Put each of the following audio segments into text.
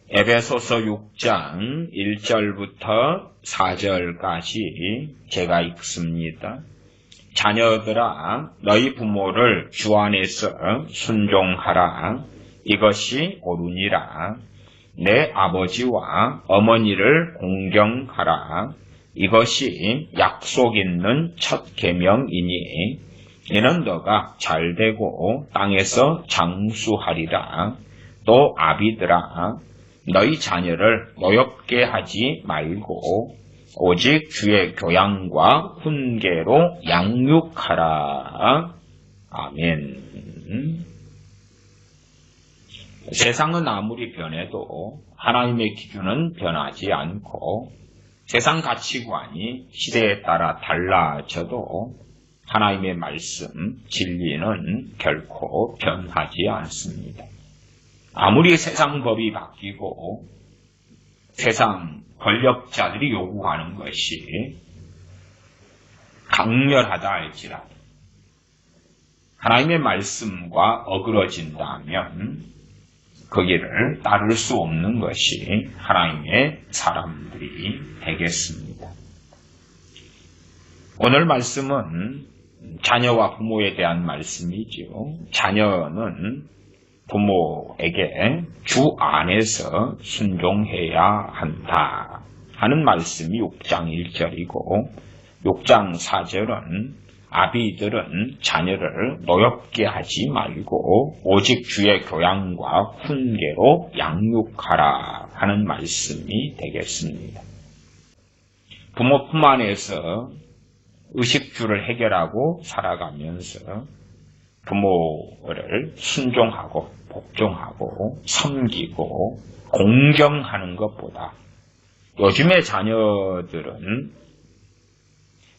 에베소서 6장 1절부터 4절까지 제가 읽습니다. 자녀들아, 너희 부모를 주 안에서 순종하라. 이것이 옳으니라. 내 아버지와 어머니를 공경하라. 이것이 약속 있는 첫 계명이니 이는 너가 잘되고 땅에서 장수하리라. 또 아비들아, 너희 자녀를 노엽게 하지 말고 오직 주의 교양과 훈계로 양육하라. 아멘. 세상은 아무리 변해도 하나님의 기준은 변하지 않고 세상 가치관이 시대에 따라 달라져도 하나님의 말씀, 진리는 결코 변하지 않습니다. 아무리 세상 법이 바뀌고 세상 권력자들이 요구하는 것이 강렬하다 할지라도 하나님의 말씀과 어그러진다면 거기를 따를 수 없는 것이 하나님의 사람들이 되겠습니다. 오늘 말씀은 자녀와 부모에 대한 말씀이지요. 자녀는 부모에게 주 안에서 순종해야 한다 하는 말씀이 6장 1절이고 6장 4절은 아비들은 자녀를 노엽게 하지 말고 오직 주의 교양과 훈계로 양육하라 하는 말씀이 되겠습니다. 부모 품 안에서 의식주를 해결하고 살아가면서 부모를 순종하고 복종하고 섬기고 공경하는 것보다 요즘의 자녀들은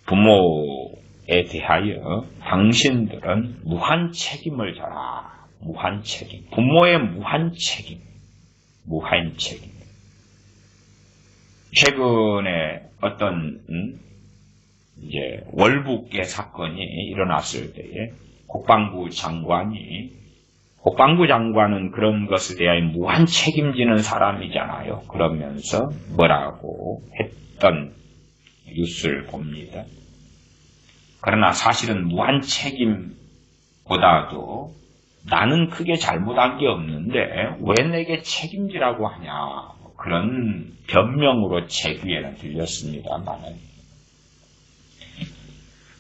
부모에 대하여 당신들은 무한 책임을 져라. 무한 책임. 부모의 무한 책임. 무한 책임. 최근에 어떤 월북의 사건이 일어났을 때에 국방부 장관은 그런 것에 대하여 무한 책임지는 사람이잖아요. 그러면서 뭐라고 했던 뉴스를 봅니다. 그러나 사실은 무한 책임보다도 나는 크게 잘못한 게 없는데 왜 내게 책임지라고 하냐. 그런 변명으로 제 귀에는 들렸습니다만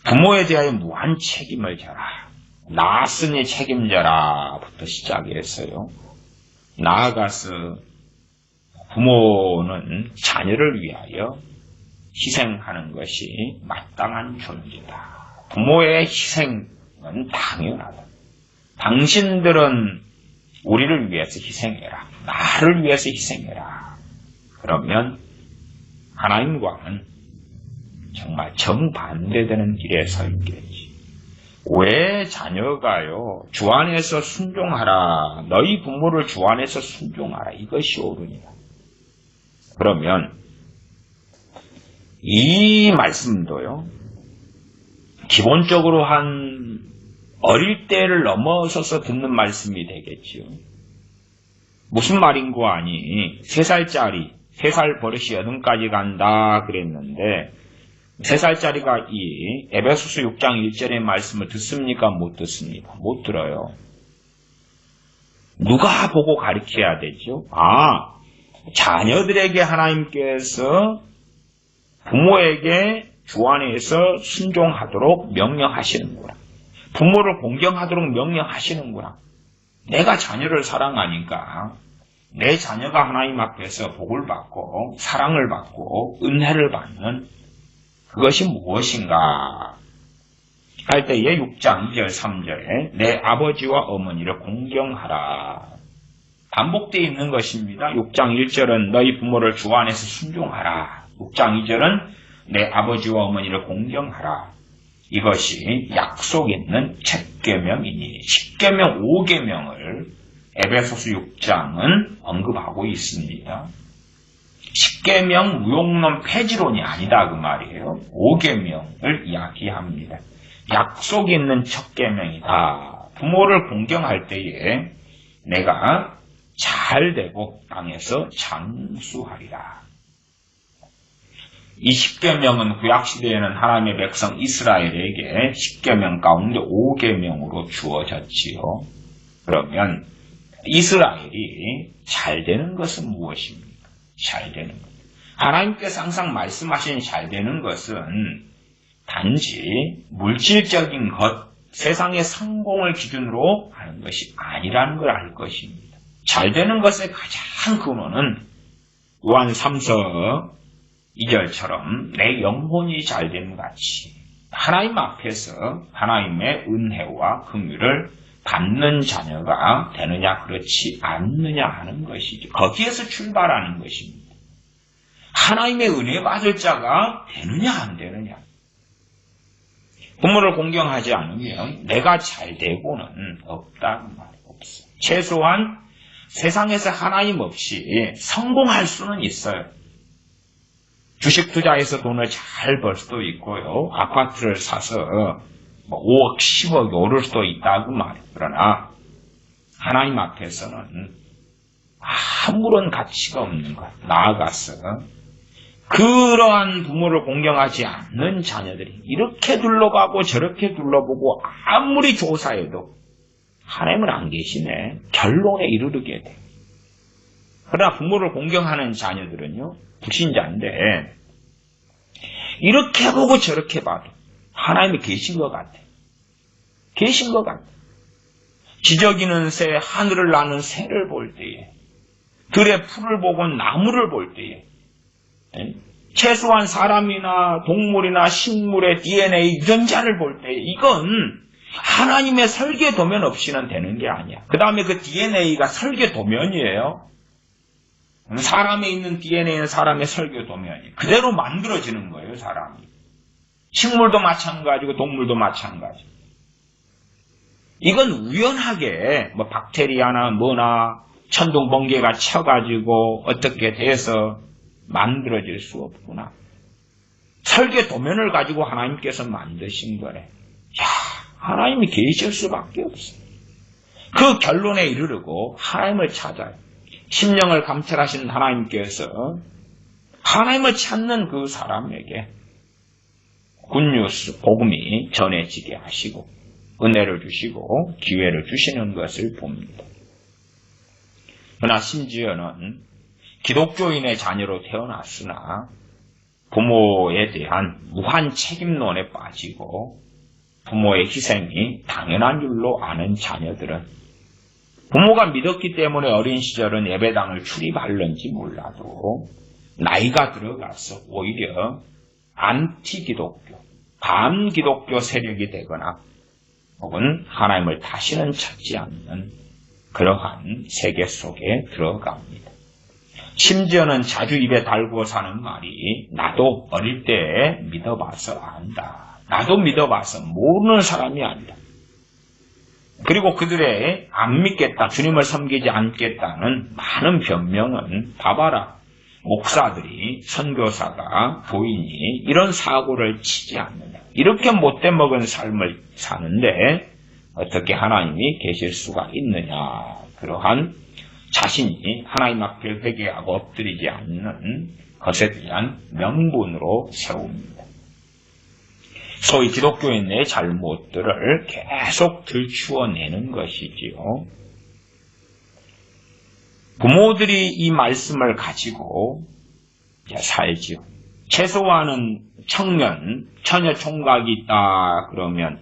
부모에 대하여 무한 책임을 져라. 낳았으니 책임져라 부터 시작했어요. 나아가서 부모는 자녀를 위하여 희생하는 것이 마땅한 존재다. 부모의 희생은 당연하다. 당신들은 우리를 위해서 희생해라. 나를 위해서 희생해라. 그러면 하나님과는 정말 정반대되는 길에 서 있겠지. 왜 자녀가요, 주 안에서 순종하라. 너희 부모를 주 안에서 순종하라. 이것이 옳으니라. 그러면 이 말씀도요, 기본적으로 한 어릴 때를 넘어서서 듣는 말씀이 되겠지요. 무슨 말인고 하니 3살짜리, 3살 버릇이 8까지 간다 그랬는데 3살짜리가 이 에베소서 6장 1절의 말씀을 듣습니까? 못 듣습니까? 못 들어요. 누가 보고 가르쳐야 되죠? 자녀들에게 하나님께서 부모에게 주 안에서 순종하도록 명령하시는구나. 부모를 공경하도록 명령하시는구나. 내가 자녀를 사랑하니까 내 자녀가 하나님 앞에서 복을 받고 사랑을 받고 은혜를 받는 그것이 무엇인가 할 때에 6장 2절 3절에 내 아버지와 어머니를 공경하라. 반복되어 있는 것입니다. 6장 1절은 너희 부모를 주 안에서 순종하라. 6장 2절은 내 아버지와 어머니를 공경하라. 이것이 약속 있는 첫 계명이니 10계명 5계명을 에베소서 6장은 언급하고 있습니다. 10계명 무용론 폐지론이 아니다 그 말이에요. 5계명을 이야기합니다. 약속이 있는 첫 계명이다. 부모를 공경할 때에 내가 잘 되고 땅에서 장수하리라. 이 10계명은 구약시대에는 하나님의 백성 이스라엘에게 10계명 가운데 5계명으로 주어졌지요. 그러면 이스라엘이 잘 되는 것은 무엇입니까? 잘 되는 것. 하나님께서 항상 말씀하신 잘 되는 것은 단지 물질적인 것, 세상의 성공을 기준으로 하는 것이 아니라는 걸 알 것입니다. 잘 되는 것의 가장 근원은 요한 3서 2절처럼 내 영혼이 잘 되는 같이 하나님 앞에서 하나님의 은혜와 긍휼을 받는 자녀가 되느냐 그렇지 않느냐 하는 것이죠. 거기에서 출발하는 것입니다. 하나님의 은혜 받을 자가 되느냐 안 되느냐. 부모를 공경하지 않으면 내가 잘 되고는 없다는 말이 없어요. 최소한 세상에서 하나님 없이 성공할 수는 있어요. 주식 투자해서 돈을 잘 벌 수도 있고요. 아파트를 사서 5억, 10억 오를 수도 있다고 말이에요. 그러나 하나님 앞에서는 아무런 가치가 없는 것. 나아가서 그러한 부모를 공경하지 않는 자녀들이 이렇게 둘러가고 저렇게 둘러보고 아무리 조사해도 하나님은 안 계시네. 결론에 이르게 돼. 그러나 부모를 공경하는 자녀들은요. 불신자인데 이렇게 보고 저렇게 봐도 하나님이 계신 것 같아. 계신 것 같아. 지저귀는 새, 하늘을 나는 새를 볼 때에 들의 풀을 보고 나무를 볼 때에 최소한 사람이나 동물이나 식물의 DNA 유전자를 볼 때 이건 하나님의 설계 도면 없이는 되는 게 아니야. 그 다음에 그 DNA가 설계 도면이에요. 사람에 있는 DNA는 사람의 설계 도면이 그대로 만들어지는 거예요. 사람이. 식물도 마찬가지고 동물도 마찬가지. 이건 우연하게 박테리아나 뭐나 천둥 번개가 쳐가지고 어떻게 돼서 만들어질 수 없구나. 설계 도면을 가지고 하나님께서 만드신 거래. 야, 하나님이 계실 수밖에 없어. 그 결론에 이르르고 하나님을 찾아요. 심령을 감찰하신 하나님께서 하나님을 찾는 그 사람에게 굿뉴스, 복음이 전해지게 하시고 은혜를 주시고 기회를 주시는 것을 봅니다. 그러나 심지어는 기독교인의 자녀로 태어났으나 부모에 대한 무한 책임론에 빠지고 부모의 희생이 당연한 줄로 아는 자녀들은 부모가 믿었기 때문에 어린 시절은 예배당을 출입할는지 몰라도 나이가 들어가서 오히려 안티기독교, 반기독교 세력이 되거나 혹은 하나님을 다시는 찾지 않는 그러한 세계 속에 들어갑니다. 심지어는 자주 입에 달고 사는 말이 나도 어릴 때 믿어봐서 안다. 나도 믿어봐서 모르는 사람이 아니다. 그리고 그들의 안 믿겠다, 주님을 섬기지 않겠다는 많은 변명은 봐봐라. 목사들이, 선교사가, 부인이 이런 사고를 치지 않느냐. 이렇게 못돼 먹은 삶을 사는데 어떻게 하나님이 계실 수가 있느냐. 그러한 자신이 하나님 앞에 회개하고 엎드리지 않는 것에 대한 명분으로 세웁니다. 소위 기독교인의 잘못들을 계속 들추어내는 것이지요. 부모들이 이 말씀을 가지고 살지요. 최소한은 청년, 처녀 총각이 있다 그러면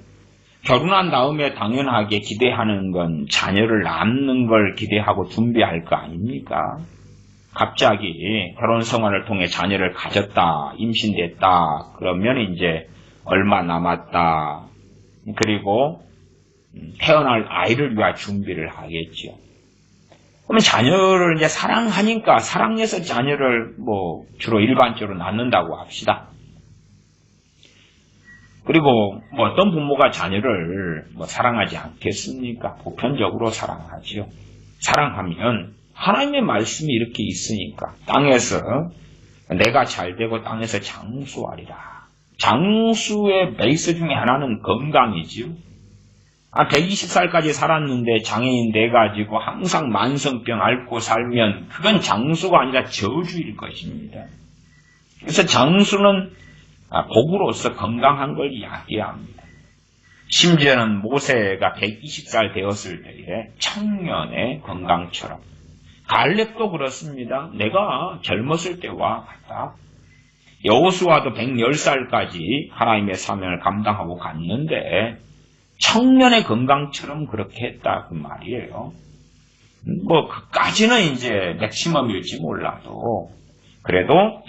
결혼한 다음에 당연하게 기대하는 건 자녀를 낳는 걸 기대하고 준비할 거 아닙니까? 갑자기 결혼 생활을 통해 자녀를 가졌다, 임신됐다 그러면 이제 얼마 남았다. 그리고 태어날 아이를 위한 준비를 하겠죠. 그러면 자녀를 이제 사랑하니까 사랑해서 자녀를 주로 일반적으로 낳는다고 합시다. 그리고 어떤 부모가 자녀를 사랑하지 않겠습니까? 보편적으로 사랑하지요. 사랑하면 하나님의 말씀이 이렇게 있으니까 땅에서 내가 잘되고 땅에서 장수하리라. 장수의 베이스 중에 하나는 건강이지요. 120살까지 살았는데 장애인 돼가지고 항상 만성병 앓고 살면 그건 장수가 아니라 저주일 것입니다. 그래서 장수는 복으로서 건강한 걸 이야기합니다. 심지어는 모세가 120살 되었을 때에 청년의 건강처럼, 갈렙도 그렇습니다. 내가 젊었을 때와 같다. 여호수아도 110살까지 하나님의 사명을 감당하고 갔는데 청년의 건강처럼 그렇게 했다 그 말이에요. 그까지는 이제 맥시멈일지 몰라도 그래도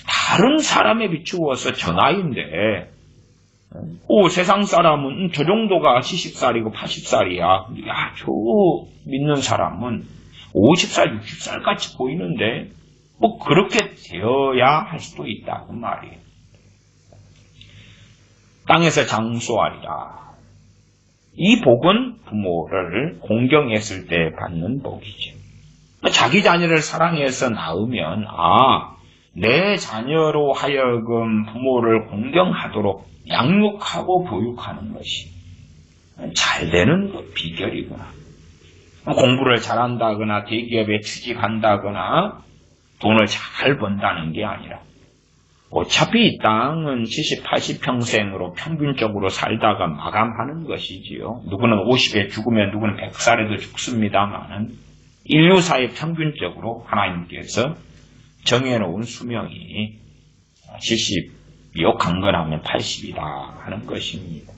다른 사람에 비추어서 저 나이인데 세상 사람은 저 정도가 70살이고 80살이야. 저 믿는 사람은 50살, 60살 같이 보이는데 그렇게 되어야 할 수도 있다 그 말이에요. 땅에서 장수하리라. 이 복은 부모를 공경했을 때 받는 복이죠. 자기 자녀를 사랑해서 낳으면 내 자녀로 하여금 부모를 공경하도록 양육하고 교육하는 것이 잘 되는 비결이구나. 공부를 잘한다거나 대기업에 취직한다거나 돈을 잘 번다는 게 아니라 어차피 이 땅은 70, 80평생으로 평균적으로 살다가 마감하는 것이지요. 누구는 50에 죽으면 누구는 100살에도 죽습니다만은 인류사의 평균적으로 하나님께서 정해놓은 수명이 70이요 강건하면 80이다 하는 것입니다.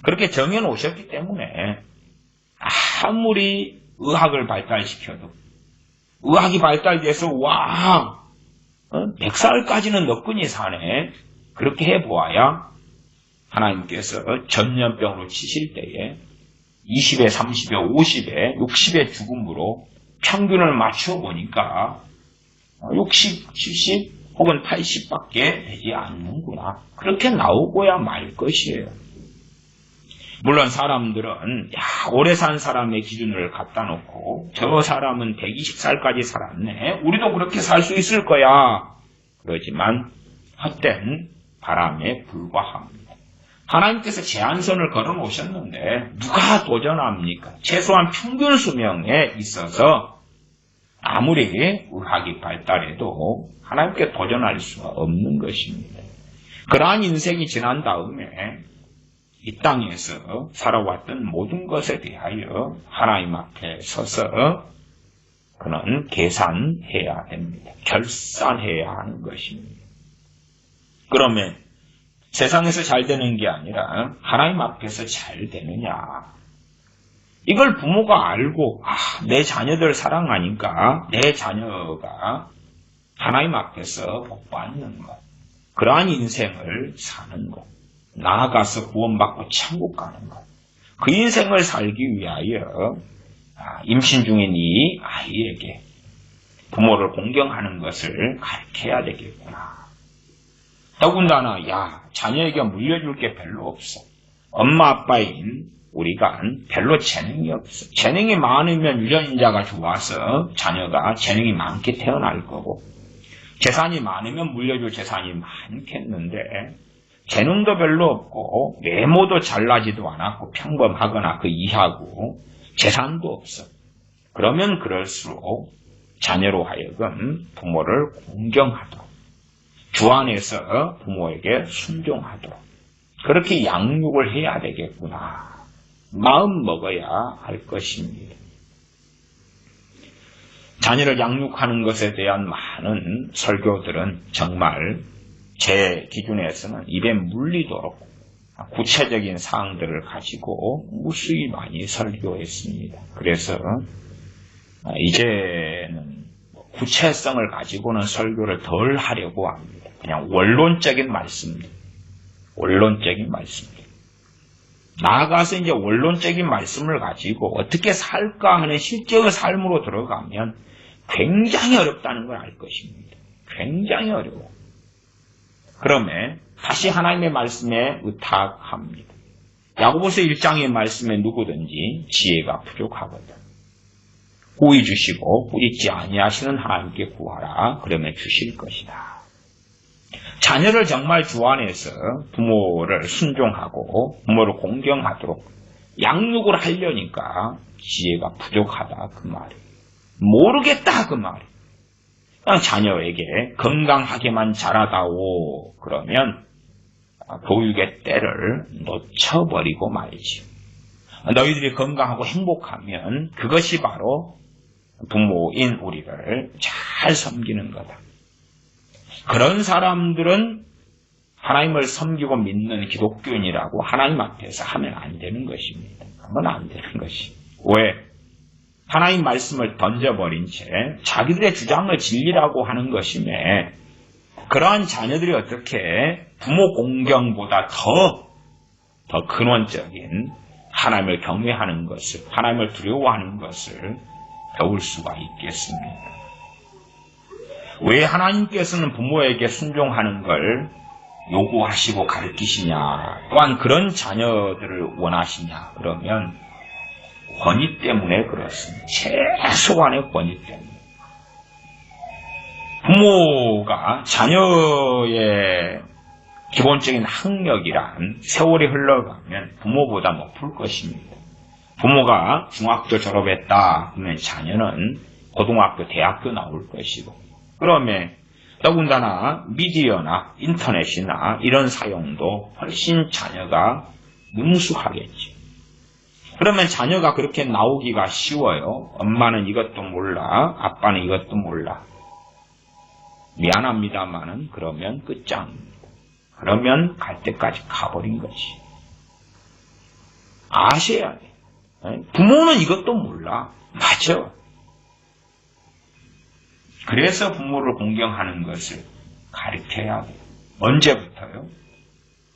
그렇게 정해놓으셨기 때문에 아무리 의학을 발달시켜도 의학이 발달돼서 100살까지는 너끈히 사네. 그렇게 해보아야 하나님께서 전염병으로 치실 때에 20에 30에 50에 60의 죽음으로 평균을 맞춰보니까 60, 70 혹은 80밖에 되지 않는구나. 그렇게 나오고야 말 것이에요. 물론 사람들은 오래 산 사람의 기준을 갖다 놓고 저 사람은 120살까지 살았네. 우리도 그렇게 살 수 있을 거야. 그러지만 헛된 바람에 불과합니다. 하나님께서 제한선을 걸어놓으셨는데 누가 도전합니까? 최소한 평균 수명에 있어서 아무리 의학이 발달해도 하나님께 도전할 수가 없는 것입니다. 그러한 인생이 지난 다음에 이 땅에서 살아왔던 모든 것에 대하여 하나님 앞에 서서 그는 계산해야 됩니다. 결산해야 하는 것입니다. 그러면 세상에서 잘 되는 게 아니라 하나님 앞에서 잘 되느냐. 이걸 부모가 알고 내 자녀들 사랑하니까 내 자녀가 하나님 앞에서 복받는 것. 그러한 인생을 사는 것. 나아가서 구원받고 천국 가는 것. 그 인생을 살기 위하여 임신 중인 이 아이에게 부모를 공경하는 것을 가르쳐야 되겠구나. 더군다나 자녀에게 물려줄 게 별로 없어. 엄마 아빠인 우리가 별로 재능이 없어. 재능이 많으면 유전자가 좋아서 자녀가 재능이 많게 태어날 거고 재산이 많으면 물려줄 재산이 많겠는데 재능도 별로 없고 외모도 잘나지도 않았고 평범하거나 그 이하고 재산도 없어. 그러면 그럴수록 자녀로 하여금 부모를 공경하도록 주 안에서 부모에게 순종하도록 그렇게 양육을 해야 되겠구나. 마음 먹어야 할 것입니다. 자녀를 양육하는 것에 대한 많은 설교들은 정말 제 기준에서는 입에 물리도록 구체적인 사항들을 가지고 무수히 많이 설교했습니다. 그래서 이제는 구체성을 가지고는 설교를 덜 하려고 합니다. 그냥 원론적인 말씀들. 나아가서 이제 원론적인 말씀을 가지고 어떻게 살까 하는 실제의 삶으로 들어가면 굉장히 어렵다는 걸 알 것입니다. 굉장히 어려워. 그러면 다시 하나님의 말씀에 의탁합니다. 야고보서 1장의 말씀에 누구든지 지혜가 부족하거든 후히 주시고 꾸짖지 아니하시는 하나님께 구하라. 그러면 주실 것이다. 자녀를 정말 주안해서 부모를 순종하고 부모를 공경하도록 양육을 하려니까 지혜가 부족하다 그 말이에요. 모르겠다 그 말이에요. 그냥 자녀에게 건강하게만 자라다오 그러면 교육의 때를 놓쳐버리고 말이지. 너희들이 건강하고 행복하면 그것이 바로 부모인 우리를 잘 섬기는 거다. 그런 사람들은 하나님을 섬기고 믿는 기독교인이라고 하나님 앞에서 하면 안 되는 것입니다. 하면 안 되는 것이. 왜? 하나님 말씀을 던져버린 채 자기들의 주장을 진리라고 하는 것임에 그러한 자녀들이 어떻게 부모 공경보다 더 근원적인 하나님을 경외하는 것을, 하나님을 두려워하는 것을 배울 수가 있겠습니까? 왜 하나님께서는 부모에게 순종하는 걸 요구하시고 가르치시냐? 또한 그런 자녀들을 원하시냐? 그러면 권위 때문에 그렇습니다. 최소한의 권위 때문에. 부모가 자녀의 기본적인 학력이란 세월이 흘러가면 부모보다 높을 것입니다. 부모가 중학교 졸업했다 그러면 자녀는 고등학교, 대학교 나올 것이고 그러면 더군다나 미디어나 인터넷이나 이런 사용도 훨씬 자녀가 능숙하겠지. 그러면 자녀가 그렇게 나오기가 쉬워요. 엄마는 이것도 몰라, 아빠는 이것도 몰라. 미안합니다만은 그러면 끝장입니다. 그러면 갈 때까지 가버린 것이. 아셔야 돼. 부모는 이것도 몰라. 맞아. 그래서 부모를 공경하는 것을 가르쳐야 돼. 언제부터요?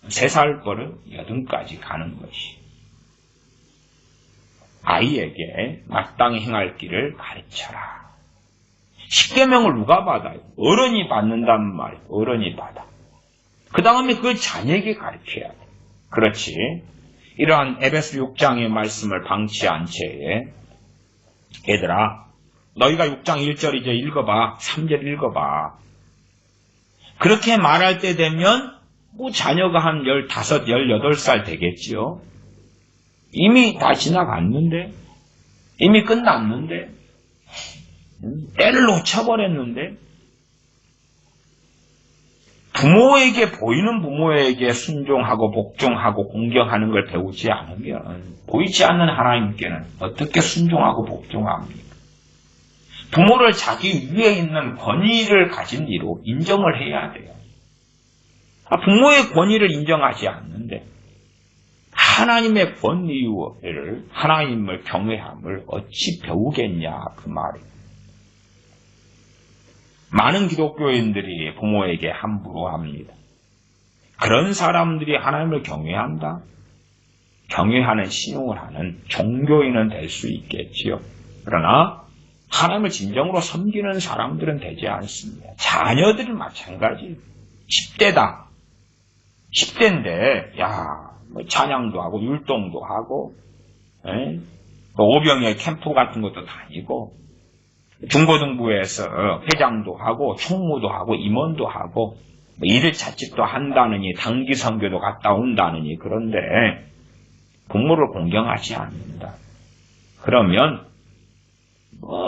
3살 버릇 8까지 가는 것이. 아이에게 마땅히 행할 길을 가르쳐라. 십계명을 누가 받아요? 어른이 받는단 말이에요. 어른이 받아. 그 다음에 그 자녀에게 가르쳐야 돼. 그렇지. 이러한 에베소 6장의 말씀을 방치한 채에 얘들아 너희가 6장 1절 이제 읽어봐. 3절 읽어봐. 그렇게 말할 때 되면 뭐 자녀가 한 15, 18살 되겠지요. 이미 다 지나갔는데 이미 끝났는데 때를 놓쳐버렸는데 부모에게 보이는 부모에게 순종하고 복종하고 공경하는 걸 배우지 않으면 보이지 않는 하나님께는 어떻게 순종하고 복종합니까? 부모를 자기 위에 있는 권위를 가진 이로 인정을 해야 돼요. 부모의 권위를 인정하지 않는데 하나님의 권위를 하나님을 경외함을 어찌 배우겠냐 그 말이에요. 많은 기독교인들이 부모에게 함부로 합니다. 그런 사람들이 하나님을 경외한다? 경외하는 신용을 하는 종교인은 될 수 있겠지요. 그러나 하나님을 진정으로 섬기는 사람들은 되지 않습니다. 자녀들은 마찬가지. 10대다. 10대인데 뭐 찬양도 하고 율동도 하고 오병이어 캠프 같은 것도 다니고 중고등부에서 회장도 하고 총무도 하고 임원도 하고 일을 자칫도 한다느니 단기 선교도 갔다 온다느니 그런데 부모를 공경하지 않는다. 그러면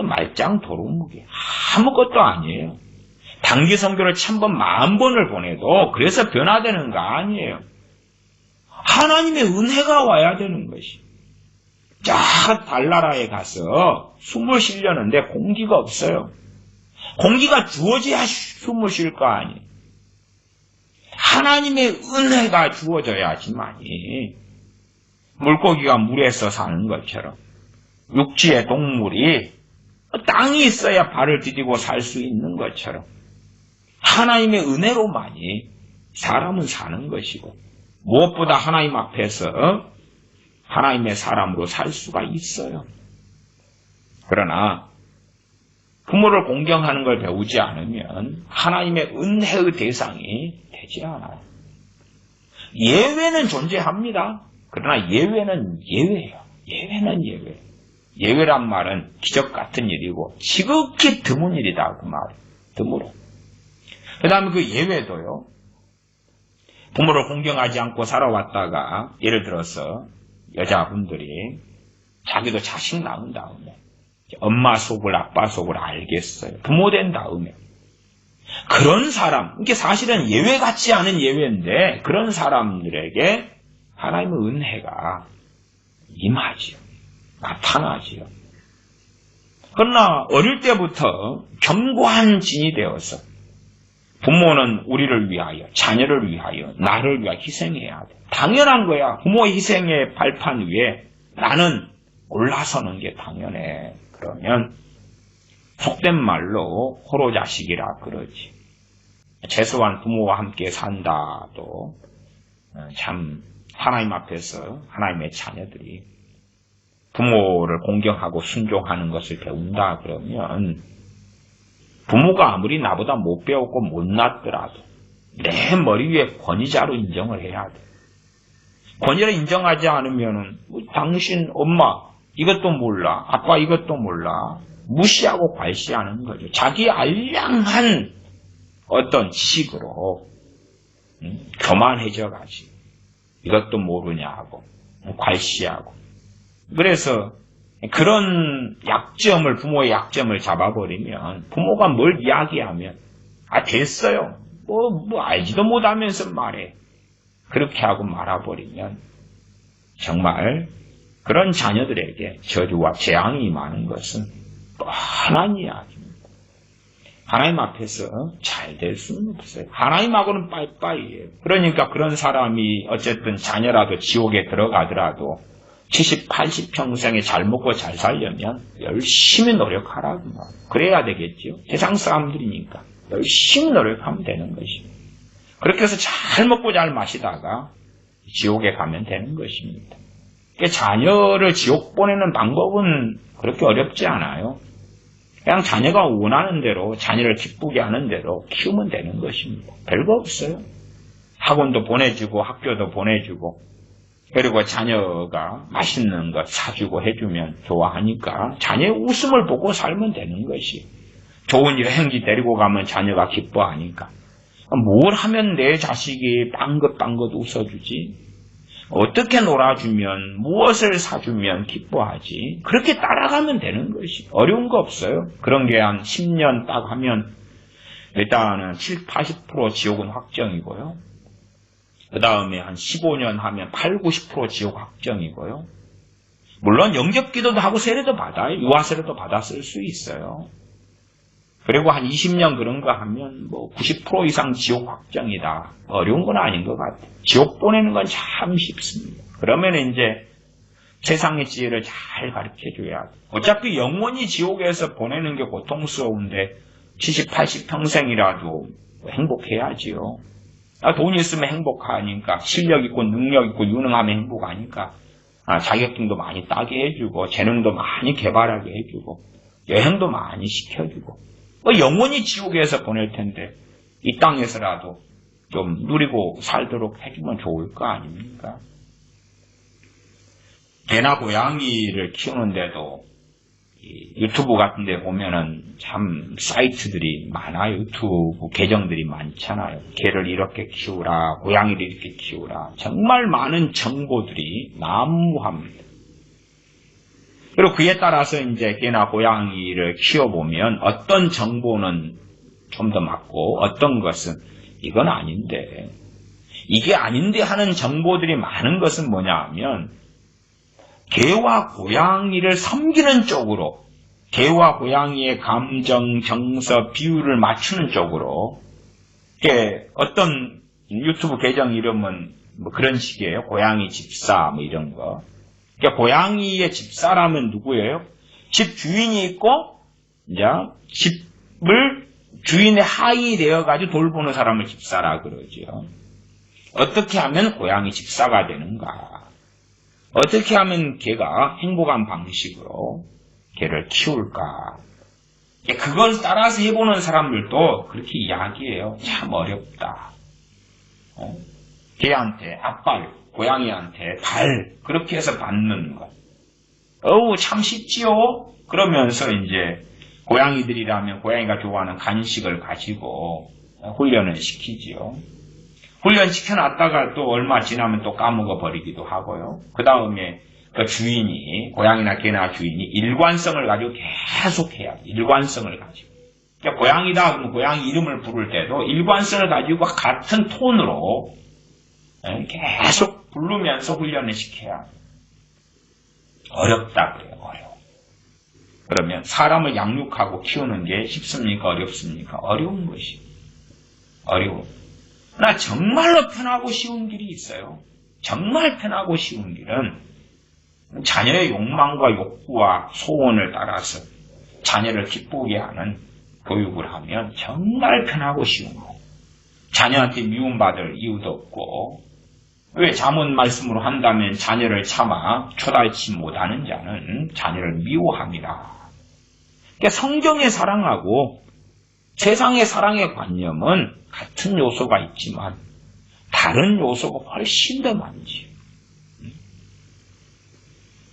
말짱 도루묵이 아무것도 아니에요. 단기 선교를 1000번, 10,000번을 보내도 그래서 변화되는 거 아니에요. 하나님의 은혜가 와야 되는 것이. 저 달나라에 가서 숨을 쉬려는데 공기가 없어요. 공기가 주어져야 숨을 쉴 거 아니에요. 하나님의 은혜가 주어져야지만이 물고기가 물에서 사는 것처럼 육지의 동물이 땅이 있어야 발을 디디고 살 수 있는 것처럼 하나님의 은혜로만이 사람은 사는 것이고 무엇보다 하나님 앞에서 하나님의 사람으로 살 수가 있어요. 그러나 부모를 공경하는 걸 배우지 않으면 하나님의 은혜의 대상이 되지 않아요. 예외는 존재합니다. 그러나 예외는 예외예요. 예외는 예외. 예외란 말은 기적 같은 일이고 지극히 드문 일이다 그 말이에요. 드물어. 그 다음에 그 예외도요. 부모를 공경하지 않고 살아왔다가 예를 들어서 여자분들이 자기도 자식 낳은 다음에 엄마 속을 아빠 속을 알겠어요. 부모 된 다음에 그런 사람, 이게 사실은 예외 같지 않은 예외인데 그런 사람들에게 하나님의 은혜가 임하지요. 나타나지요. 그러나 어릴 때부터 견고한 진이 되어서 부모는 우리를 위하여, 자녀를 위하여, 나를 위하여 희생해야 돼. 당연한 거야. 부모의 희생의 발판 위에 나는 올라서는 게 당연해. 그러면 속된 말로 호로자식이라 그러지. 재수한 부모와 함께 산다도 참 하나님 앞에서 하나님의 자녀들이 부모를 공경하고 순종하는 것을 배운다 그러면 부모가 아무리 나보다 못 배웠고 못났더라도 내 머리 위에 권위자로 인정을 해야 돼. 권위를 인정하지 않으면 당신 엄마 이것도 몰라, 아빠 이것도 몰라, 무시하고 괄시하는 거죠. 자기 알량한 어떤 지식으로 교만해져 가지. 이것도 모르냐고 괄시하고. 그래서 그런 약점을, 부모의 약점을 잡아버리면 부모가 뭘 이야기하면 됐어요. 뭐 알지도 못하면서 말해. 그렇게 하고 말아버리면 정말 그런 자녀들에게 저주와 재앙이 임하는 것은 뻔한 이야기입니다. 하나님 앞에서 잘 될 수는 없어요. 하나님하고는 빠이빠이예요. 그러니까 그런 사람이 어쨌든 자녀라도 지옥에 들어가더라도 70, 80평생에 잘 먹고 잘 살려면 열심히 노력하라고. 그래야 되겠죠. 세상 사람들이니까 열심히 노력하면 되는 것입니다. 그렇게 해서 잘 먹고 잘 마시다가 지옥에 가면 되는 것입니다. 자녀를 지옥 보내는 방법은 그렇게 어렵지 않아요. 그냥 자녀가 원하는 대로, 자녀를 기쁘게 하는 대로 키우면 되는 것입니다. 별거 없어요. 학원도 보내주고 학교도 보내주고 그리고 자녀가 맛있는 것 사주고 해주면 좋아하니까 자녀의 웃음을 보고 살면 되는 것이. 좋은 여행지 데리고 가면 자녀가 기뻐하니까. 뭘 하면 내 자식이 빵긋빵긋 웃어주지? 어떻게 놀아주면, 무엇을 사주면 기뻐하지? 그렇게 따라가면 되는 것이. 어려운 거 없어요. 그런 게 한 10년 딱 하면 일단은 70, 80% 지옥은 확정이고요. 그 다음에 한 15년 하면 8, 90% 지옥 확정이고요. 물론 영접기도도 하고 세례도 받아요. 유아세례도 받았을 수 있어요. 그리고 한 20년 그런 거 하면 뭐 90% 이상 지옥 확정이다. 어려운 건 아닌 것 같아요. 지옥 보내는 건 참 쉽습니다. 그러면 이제 세상의 지혜를 잘 가르쳐줘야 돼. 어차피 영원히 지옥에서 보내는 게 고통스러운데 70, 80평생이라도 행복해야지요. 돈 있으면 행복하니까, 실력 있고 능력 있고 유능하면 행복하니까 자격증도 많이 따게 해주고 재능도 많이 개발하게 해주고 여행도 많이 시켜주고 영원히 지옥에서 보낼 텐데 이 땅에서라도 좀 누리고 살도록 해주면 좋을 거 아닙니까? 개나 고양이를 키우는데도 유튜브 같은 데 보면은 참 사이트들이 많아요. 유튜브 계정들이 많잖아요. 개를 이렇게 키우라, 고양이를 이렇게 키우라. 정말 많은 정보들이 난무합니다. 그리고 그에 따라서 이제 개나 고양이를 키워보면 어떤 정보는 좀 더 맞고 어떤 것은 이건 아닌데, 이게 아닌데 하는 정보들이 많은 것은 뭐냐 하면 개와 고양이를 섬기는 쪽으로, 개와 고양이의 감정, 정서, 비율을 맞추는 쪽으로, 어떤 유튜브 계정 이름은 뭐 그런 식이에요. 고양이 집사 뭐 이런 거. 그러니까 고양이의 집사라면 누구예요? 집 주인이 있고 이제 집을 주인의 하위 되어가지고 돌보는 사람을 집사라 그러죠. 어떻게 하면 고양이 집사가 되는가? 어떻게 하면 개가 행복한 방식으로 개를 키울까? 그걸 따라서 해보는 사람들도 그렇게 이야기해요. 참 어렵다. 개한테 앞발, 고양이한테 발, 그렇게 해서 받는 것. 참 쉽지요? 그러면서 이제 고양이들이라면 고양이가 좋아하는 간식을 가지고 훈련을 시키지요. 훈련시켜놨다가 또 얼마 지나면 또 까먹어 버리기도 하고요. 그 다음에 그 주인이, 고양이나 개나 주인이 일관성을 가지고 계속 해야 돼. 일관성을 가지고. 그러니까 고양이다 그러면 고양이 이름을 부를 때도 일관성을 가지고 같은 톤으로 계속 부르면서 훈련을 시켜야 돼. 어렵다 그래요. 어려워. 그러면 사람을 양육하고 키우는 게 쉽습니까? 어렵습니까? 어려운 것이. 어려워. 나 정말로 편하고 쉬운 길이 있어요. 정말 편하고 쉬운 길은 자녀의 욕망과 욕구와 소원을 따라서 자녀를 기쁘게 하는 교육을 하면 정말 편하고 쉬운 거예요. 자녀한테 미움받을 이유도 없고, 왜 잠언 말씀으로 한다면 자녀를 참아 초달치 못하는 자는 자녀를 미워합니다. 그러니까 성경의 사랑하고 세상의 사랑의 관념은 같은 요소가 있지만 다른 요소가 훨씬 더 많지.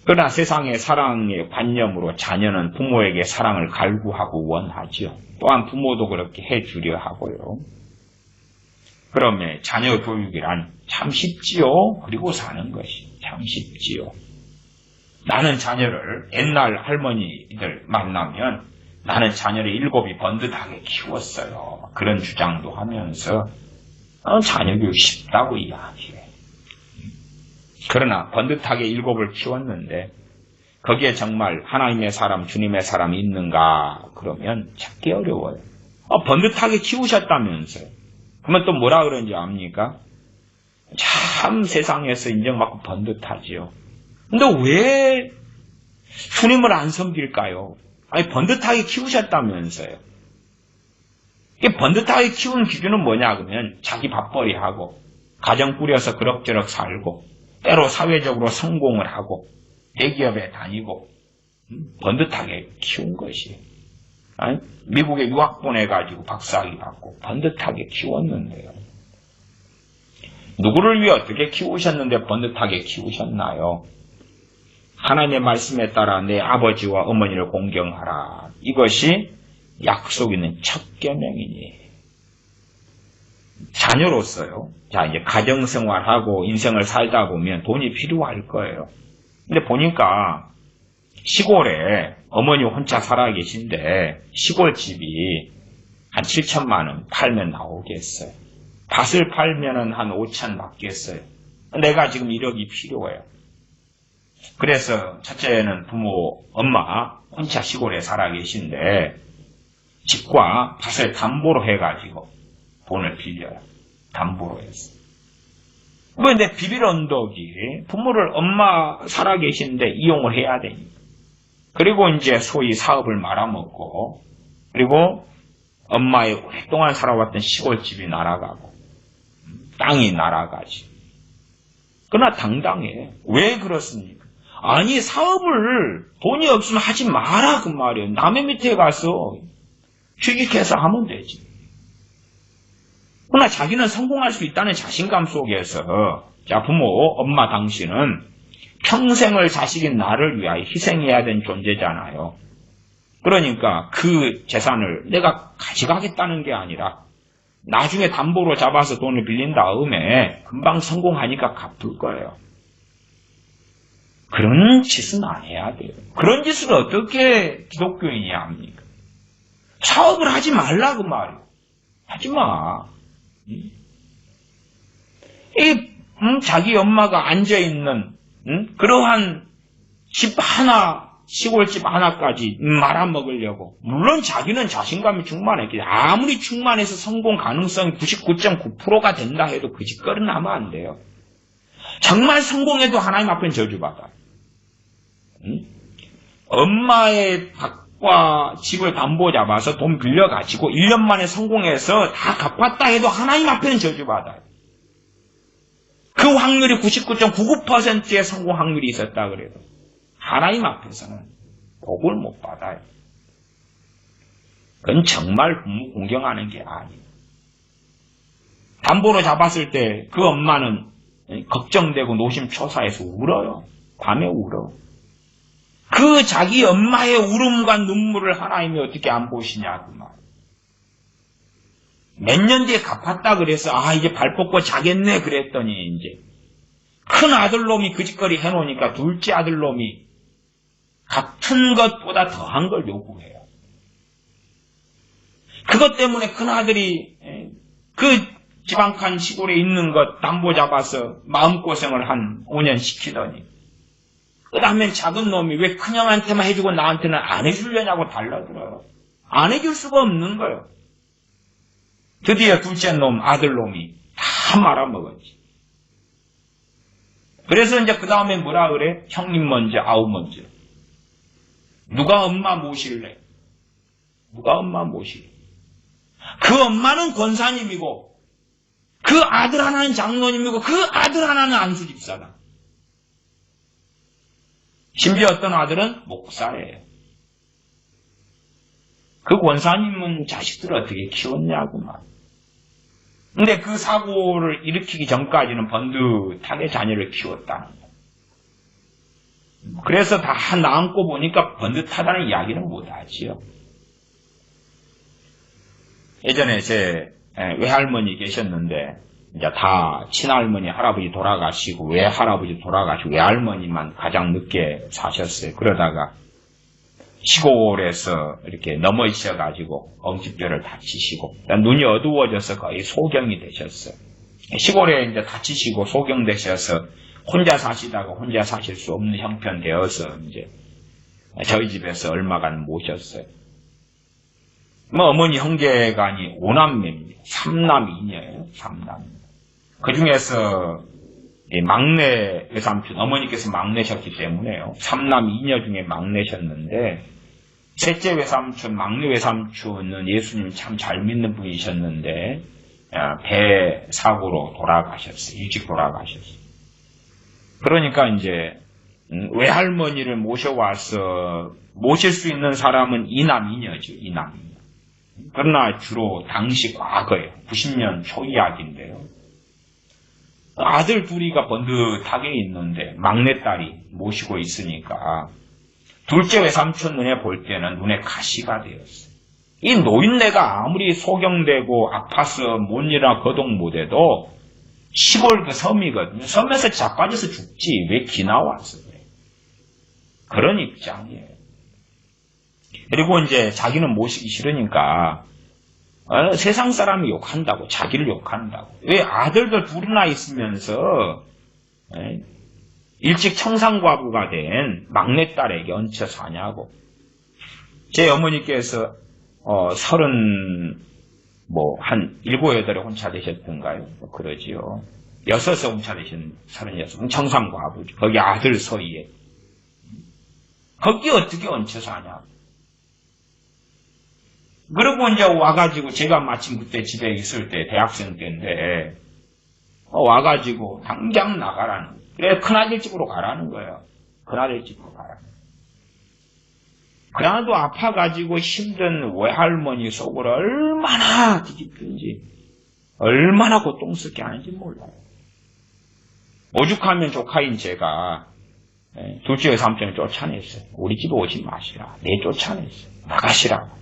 그러나 세상의 사랑의 관념으로 자녀는 부모에게 사랑을 갈구하고 원하지요. 또한 부모도 그렇게 해주려 하고요. 그러면 자녀 교육이란 참 쉽지요. 그리고 사는 것이 참 쉽지요. 나는 자녀를 옛날 할머니들 만나면 나는 자녀를 7이 번듯하게 키웠어요. 그런 주장도 하면서 자녀 교육 쉽다고 이야기해. 그러나 번듯하게 7을 키웠는데 거기에 정말 하나님의 사람, 주님의 사람이 있는가 그러면 찾기 어려워요. 번듯하게 키우셨다면서요. 그러면 또 뭐라 그런지 압니까? 참 세상에서 인정받고 번듯하지요. 근데 왜 주님을 안 섬길까요? 아니 번듯하게 키우셨다면서요. 이게 번듯하게 키우는 기준은 뭐냐 그러면 자기 밥벌이하고 가정 꾸려서 그럭저럭 살고 때로 사회적으로 성공을 하고 대기업에 다니고 번듯하게 키운 것이. 아니, 미국에 유학 보내가지고 박사학위 받고 번듯하게 키웠는데요. 누구를 위해 어떻게 키우셨는데 번듯하게 키우셨나요? 하나님의 말씀에 따라 내 아버지와 어머니를 공경하라. 이것이 약속 있는 첫 계명이니. 자녀로서요. 자, 이제 가정생활하고 인생을 살다 보면 돈이 필요할 거예요. 근데 보니까 시골에 어머니 혼자 살아 계신데 시골집이 한 7천만 원 팔면 나오겠어요. 밭을 팔면은 한 5천 받겠어요. 내가 지금 1억이 필요해요. 그래서 첫째는 부모, 엄마 혼자 시골에 살아 계신데 집과 밭을 담보로 해가지고 돈을 빌려요. 담보로 해서. 그런데 비빌 언덕이 부모를 엄마 살아 계신데 이용을 해야 되니까. 그리고 이제 소위 사업을 말아먹고 그리고 엄마의 오랫동안 살아왔던 시골집이 날아가고 땅이 날아가지. 그러나 당당해. 왜 그렇습니까? 아니 사업을 돈이 없으면 하지 마라 그 말이에요. 남의 밑에 가서 취직해서 하면 되지. 그러나 자기는 성공할 수 있다는 자신감 속에서 자 부모, 엄마 당신은 평생을 자식인 나를 위하여 희생해야 되는 존재잖아요. 그러니까 그 재산을 내가 가져가겠다는 게 아니라 나중에 담보로 잡아서 돈을 빌린 다음에 금방 성공하니까 갚을 거예요. 그런 짓은 안 해야 돼요. 그런 짓을 어떻게 기독교인이 합니까? 사업을 하지 말라 그 말이에요. 하지 마. 자기 엄마가 앉아있는 그러한 집 하나, 시골집 하나까지 말아먹으려고. 물론 자기는 자신감이 충만했겠지. 아무리 충만해서 성공 가능성이 99.9%가 된다 해도 그 짓거리는 하면 안 돼요. 정말 성공해도 하나님 앞에는 저주받아요. 엄마의 밭과 집을 담보 잡아서 돈 빌려가지고 1년 만에 성공해서 다 갚았다 해도 하나님 앞에는 저주받아요. 그 확률이 99.99%의 성공 확률이 있었다 그래도 하나님 앞에서는 복을 못 받아요. 그건 정말 부모 공경하는 게 아니에요. 담보로 잡았을 때 그 엄마는 걱정되고 노심초사해서 울어요. 밤에 울어. 그 자기 엄마의 울음과 눈물을 하나님이 어떻게 안 보시냐 그 말. 몇 년 뒤에 갚았다 그래서 이제 발 뻗고 자겠네 그랬더니 이제 큰 아들놈이 그 짓거리 해놓으니까 둘째 아들놈이 같은 것보다 더한 걸 요구해요. 그것 때문에 큰 아들이 그 지방칸 시골에 있는 것 담보 잡아서 마음고생을 한 5년 시키더니 그 다음엔 작은 놈이 왜 큰형한테만 해주고 나한테는 안 해주려냐고 달라들어요. 안 해줄 수가 없는 거예요. 드디어 둘째 놈, 아들놈이 다 말아먹었지. 그래서 이제 그 다음에 뭐라 그래? 형님 먼저, 아우 먼저. 누가 엄마 모실래? 누가 엄마 모실래? 그 엄마는 권사님이고, 그 아들 하나는 장로님이고, 그 아들 하나는 안수집사다. 심지어 어떤 아들은 목사예요. 그 권사님은 자식들을 어떻게 키웠냐고만. 근데 그 사고를 일으키기 전까지는 번듯하게 자녀를 키웠다는 거예요. 그래서 다 나앉고 보니까 번듯하다는 이야기는 못하지요. 예전에 제 외할머니 계셨는데 이제 다 친할머니, 할아버지 돌아가시고 외할아버지 돌아가시고 외할머니만 가장 늦게 사셨어요. 그러다가 시골에서 이렇게 넘어지셔가지고 엉치뼈를 다치시고 눈이 어두워져서 거의 소경이 되셨어요. 시골에 이제 다치시고 소경되셔서 혼자 사시다가 혼자 사실 수 없는 형편 되어서 이제 저희 집에서 얼마간 모셨어요. 어머니 형제간이 5남매입니다. 3남 2녀예요. 3남. 그 중에서 막내 외삼촌, 어머니께서 막내셨기 때문에요. 3남 2녀 중에 막내셨는데 셋째 외삼촌, 막내 외삼촌은 예수님 참 잘 믿는 분이셨는데 배 사고로 돌아가셨어요. 일찍 돌아가셨어요. 그러니까 이제 외할머니를 모셔와서 모실 수 있는 사람은 2남 2녀죠. 2남 2녀. 그러나 주로 당시 과거에 90년 초 이야기인데요. 아들 둘이가 번듯하게 있는데 막내딸이 모시고 있으니까 둘째 외삼촌 눈에 볼 때는 눈에 가시가 되었어요. 이 노인네가 아무리 소경되고 아파서 못 일어나 거동 못해도 시골 그 섬이거든요. 섬에서 자빠져서 죽지 왜 기나와서 그래. 그런 입장이에요. 그리고 이제 자기는 모시기 싫으니까 세상 사람이 욕한다고, 자기를 욕한다고. 왜 아들들 둘이나 있으면서 일찍 청산과부가 된 막내딸에게 얹혀 사냐고. 제 어머니께서 7, 8에 혼자 되셨던가요? 그러지요. 6에 혼자 되신 36, 청산과부죠. 거기 아들 서희에. 거기 어떻게 얹혀 사냐. 그리고 이제 와가지고 제가 마침 그때 집에 있을 때 대학생 때인데 와가지고 당장 나가라는 거예요. 그래 큰아들 집으로 가라는 거예요. 큰아들 집으로 가라는 거예요. 그래도 아파가지고 힘든 외할머니 속을 얼마나 뒤집든지 얼마나 고통스럽게 하는지 몰라요. 오죽하면 조카인 제가 둘째 외삼촌을 쫓아냈어요. 우리 집에 오지 마시라. 쫓아냈어요. 나가시라고.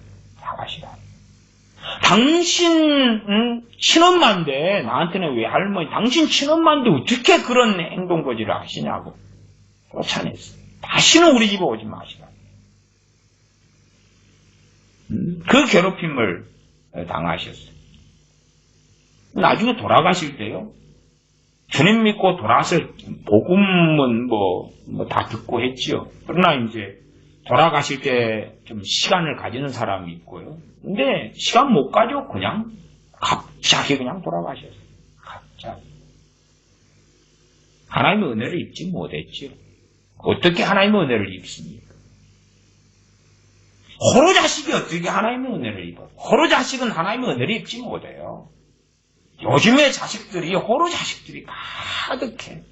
당신 친엄마인데 나한테는 왜 할머니 당신 친엄마인데 어떻게 그런 행동거지를 하시냐고 쫓아냈어요. 다시는 우리 집에 오지 마시라. 그 괴롭힘을 당하셨어요. 나중에 돌아가실 때요. 주님 믿고 돌아서 복음은 다 듣고 했지요. 그러나 이제 돌아가실 때 좀 시간을 가지는 사람이 있고요. 근데 시간 못 가지고 그냥 갑자기 그냥 돌아가셨어요. 갑자기. 하나님의 은혜를 입지 못했지요. 어떻게 하나님의 은혜를 입습니까? 호로 자식이 어떻게 하나님의 은혜를 입어요? 호로 자식은 하나님의 은혜를 입지 못해요. 요즘의 자식들이 호로 자식들이 가득해.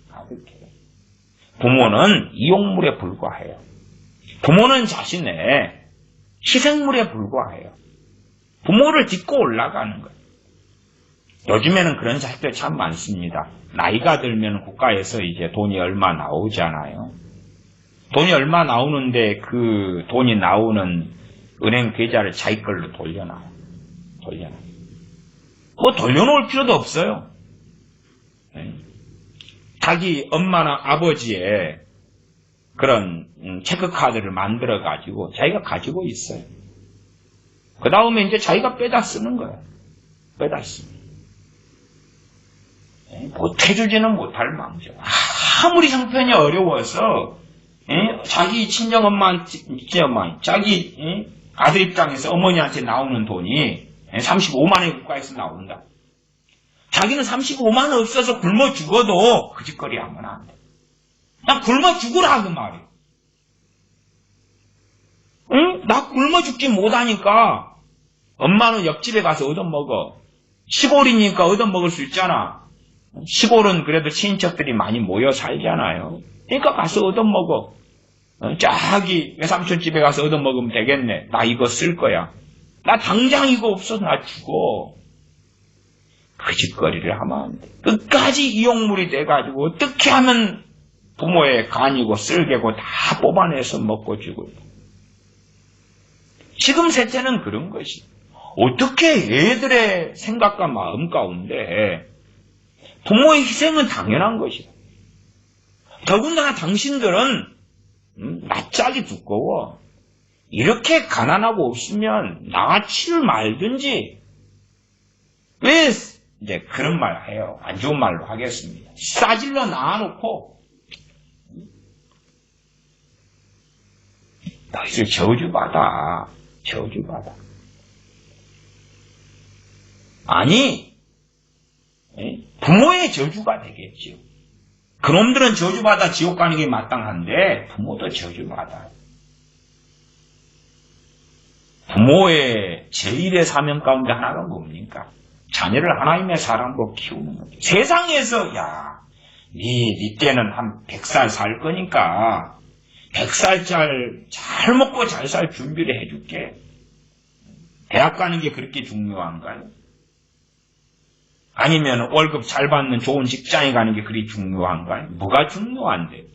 부모는 이용물에 불과해요. 부모는 자신의 희생물에 불과해요. 부모를 딛고 올라가는 거예요. 요즘에는 그런 자식들 참 많습니다. 나이가 들면 국가에서 이제 돈이 얼마 나오잖아요. 돈이 얼마 나오는데 그 돈이 나오는 은행 계좌를 자기 걸로 돌려놔요. 뭐 돌려놓을 필요도 없어요. 자기 엄마나 아버지의 그런 체크카드를 만들어가지고 자기가 가지고 있어요. 그 다음에 이제 자기가 빼다 쓰는 거예요. 빼다 쓰는. 못해주지는 못할 망정. 아무리 형편이 어려워서 자기 친정엄마, 자기 아들 입장에서 어머니한테 나오는 돈이 35만 원이 국가에서 나온다. 자기는 35만 원 없어서 굶어 죽어도 그 짓거리 하면 안 돼. 그냥 굶어 죽으라 그 말이야. 나 굶어 죽지 못하니까 엄마는 옆집에 가서 얻어먹어. 시골이니까 얻어먹을 수 있잖아. 시골은 그래도 친인척들이 많이 모여 살잖아요. 그러니까 가서 얻어먹어. 저기 외삼촌 집에 가서 얻어먹으면 되겠네. 나 이거 쓸 거야. 나 당장 이거 없어서 나 죽어. 그 짓거리를 하면 안 돼. 끝까지 이용물이 돼가지고 어떻게 하면 부모의 간이고 쓸개고 다 뽑아내서 먹고 죽을. 지금 세태는 그런 것이. 어떻게 애들의 생각과 마음 가운데 부모의 희생은 당연한 것이다. 더군다나 당신들은 낯짝이 두꺼워. 이렇게 가난하고 없으면 나치를 말든지. 왜 이제 그런 말 해요. 안 좋은 말로 하겠습니다. 싸질러 놔놓고 너희들 저주받아. 저주받아. 아니 부모의 저주가 되겠죠. 그놈들은 저주받아 지옥 가는 게 마땅한데 부모도 저주받아요. 부모의 제1의 사명 가운데 하나가 뭡니까? 자녀를 하나님의 사랑으로 키우는 거죠. 세상에서 네 때는 한 100살 살 거니까 100살짜리 잘 먹고 잘 살 준비를 해줄게. 대학 가는 게 그렇게 중요한가요? 아니면 월급 잘 받는 좋은 직장에 가는 게 그리 중요한가요? 뭐가 중요한데?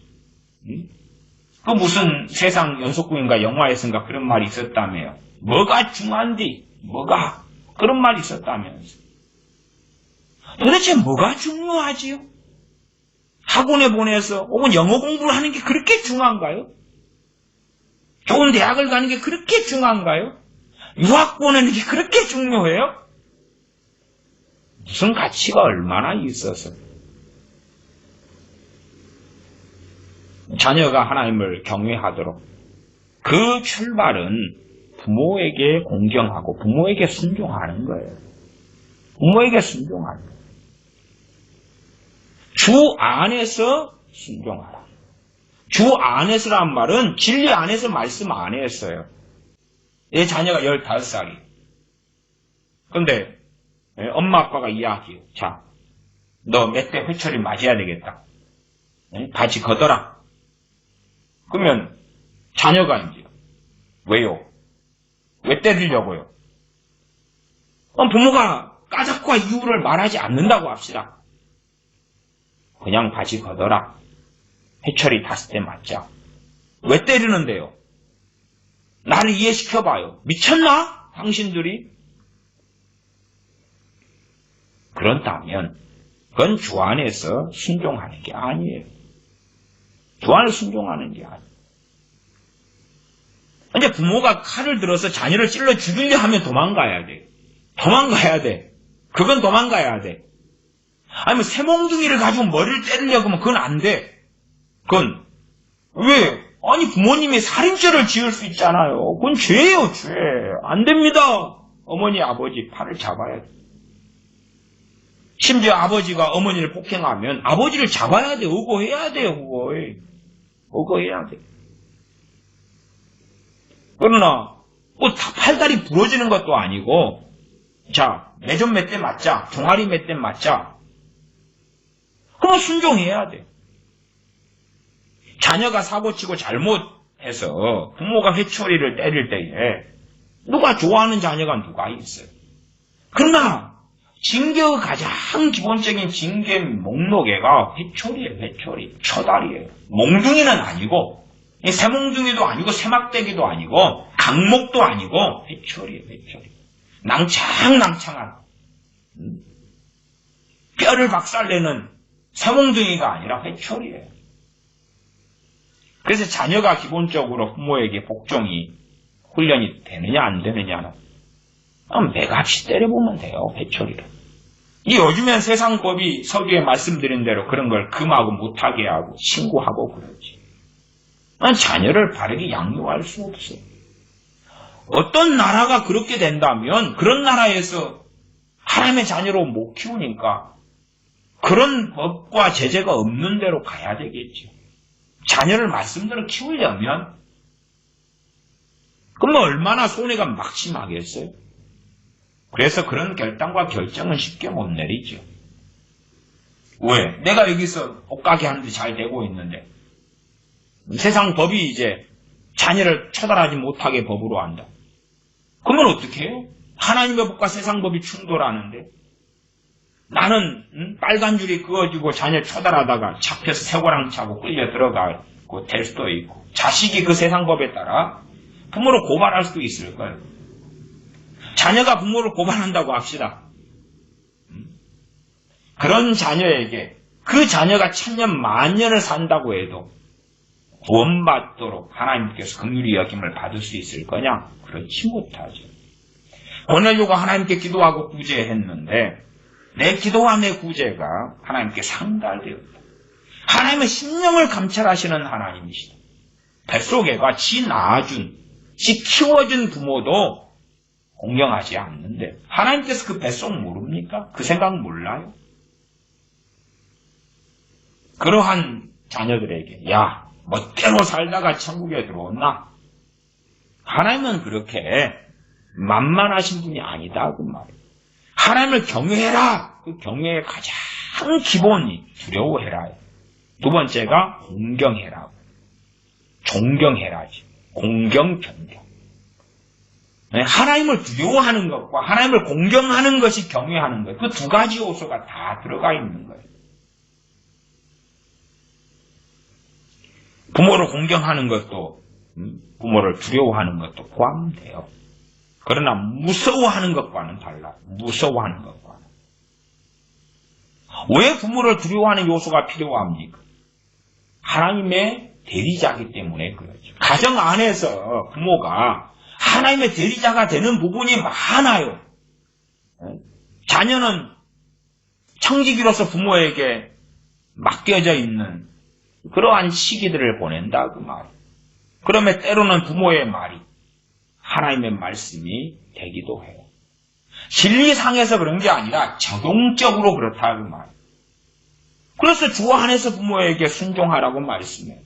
그 무슨 세상 연속극인가 영화에선가 그런 말이 있었다며요. 뭐가 중요한디? 뭐가? 그런 말이 있었다면서. 도대체 뭐가 중요하지요? 학원에 보내서 혹은 영어 공부를 하는 게 그렇게 중요한가요? 좋은 대학을 가는 게 그렇게 중요한가요? 유학 보내는 게 그렇게 중요해요? 무슨 가치가 얼마나 있어서 자녀가 하나님을 경외하도록 그 출발은 부모에게 공경하고 부모에게 순종하는 거예요. 부모에게 순종하는 거예요. 주 안에서 순종하라. 주 안에서란 말은 진리 안에서 말씀 안에서요. 내 자녀가 15살이. 그런데 엄마 아빠가 이야기해요. 자, 너 몇 대 회초리 맞아야 되겠다. 바지 걷어라. 그러면 자녀가 이제 왜요? 왜 때리려고요? 부모가 까닭과 이유를 말하지 않는다고 합시다. 그냥 바지 걷어라. 회초리 5대 맞자. 왜 때리는데요? 나를 이해시켜봐요. 미쳤나? 당신들이? 그렇다면 그건 주 안에서 순종하는 게 아니에요. 주 안에서 순종하는 게 아니에요. 이제 부모가 칼을 들어서 자녀를 찔러 죽이려 하면 도망가야 돼. 도망가야 돼. 그건 도망가야 돼. 아니면 새몽둥이를 가지고 머리를 때리려고 하면 그건 안 돼. 그건 왜? 아니 부모님이 살인죄를 지을 수 있잖아요. 그건 죄예요, 죄. 안 됩니다. 어머니, 아버지 팔을 잡아야 돼. 심지어 아버지가 어머니를 폭행하면 아버지를 잡아야 돼. 의거해야 돼요, 그거. 의거해야 돼. 그러나 뭐 팔다리 부러지는 것도 아니고 자, 매점 몇 대 맞자. 종아리 몇 대 맞자. 그럼 순종해야 돼. 자녀가 사고치고 잘못해서 부모가 회초리를 때릴 때에 누가 좋아하는 자녀가 누가 있어요. 그러나 징계의 가장 기본적인 징계 목록에가 회초리예요. 회초리. 처다리예요. 몽둥이는 아니고 새몽둥이도 아니고 새막대기도 아니고 강목도 아니고 회초리예요. 회초리. 낭창낭창한 뼈를 박살내는 새몽둥이가 아니라 회초리예요. 그래서 자녀가 기본적으로 부모에게 복종이 훈련이 되느냐 안 되느냐는 매같이 때려보면 돼요. 회초리를. 이 요즘엔 세상 법이 서두에 말씀드린 대로 그런 걸 금하고 못하게 하고 신고하고 그러지. 자녀를 바르게 양육할 수 없어요. 어떤 나라가 그렇게 된다면 그런 나라에서 하나님의 자녀로 못 키우니까 그런 법과 제재가 없는 대로 가야 되겠죠. 자녀를 말씀대로 키우려면 그럼 얼마나 손해가 막심하겠어요? 그래서 그런 결단과 결정은 쉽게 못 내리죠. 왜? 내가 여기서 옷가게 하는데 잘 되고 있는데 세상 법이 이제 자녀를 처단하지 못하게 법으로 한다. 그러면 어떻게 해요? 하나님의 법과 세상 법이 충돌하는데 나는 빨간 줄이 그어지고 자녀 처단하다가 잡혀서 새고랑 차고 끌려 들어가고 될 수도 있고 자식이 그 세상 법에 따라 부모를 고발할 수도 있을 거예요. 자녀가 부모를 고발한다고 합시다. 그런 자녀에게 그 자녀가 천년 만년을 산다고 해도 구원받도록 하나님께서 긍휼히 여김을 받을 수 있을 거냐? 그렇지 못하죠. 고넬료가 하나님께 기도하고 구제했는데 내 기도와 내 구제가 하나님께 상달되었다. 하나님은 심령을 감찰하시는 하나님이시다. 뱃속에가 지 낳아준, 지 키워준 부모도 공경하지 않는데 하나님께서 그 뱃속 모릅니까? 그 생각 몰라요? 그러한 자녀들에게 야, 멋대로 살다가 천국에 들어왔나? 하나님은 그렇게 만만하신 분이 아니다 그 말이에요. 하나님을 경외해라. 그 경외의 가장 기본이 두려워해라. 두 번째가 공경해라. 존경해라지. 공경, 존경. 하나님을 두려워하는 것과 하나님을 공경하는 것이 경외하는 것. 그 두 가지 요소가 다 들어가 있는 거예요. 부모를 공경하는 것도 부모를 두려워하는 것도 포함돼요. 그러나 무서워하는 것과는 달라. 무서워하는 것과는. 왜 부모를 두려워하는 요소가 필요합니까? 하나님의 대리자이기 때문에 그렇죠. 가정 안에서 부모가 하나님의 대리자가 되는 부분이 많아요. 자녀는 청지기로서 부모에게 맡겨져 있는 그러한 시기들을 보낸다 그 말. 그러면 때로는 부모의 말이 하나님의 말씀이 되기도 해요. 진리상에서 그런 게 아니라 적용적으로 그렇다 그 말. 그래서 주 안에서 부모에게 순종하라고 말씀해요.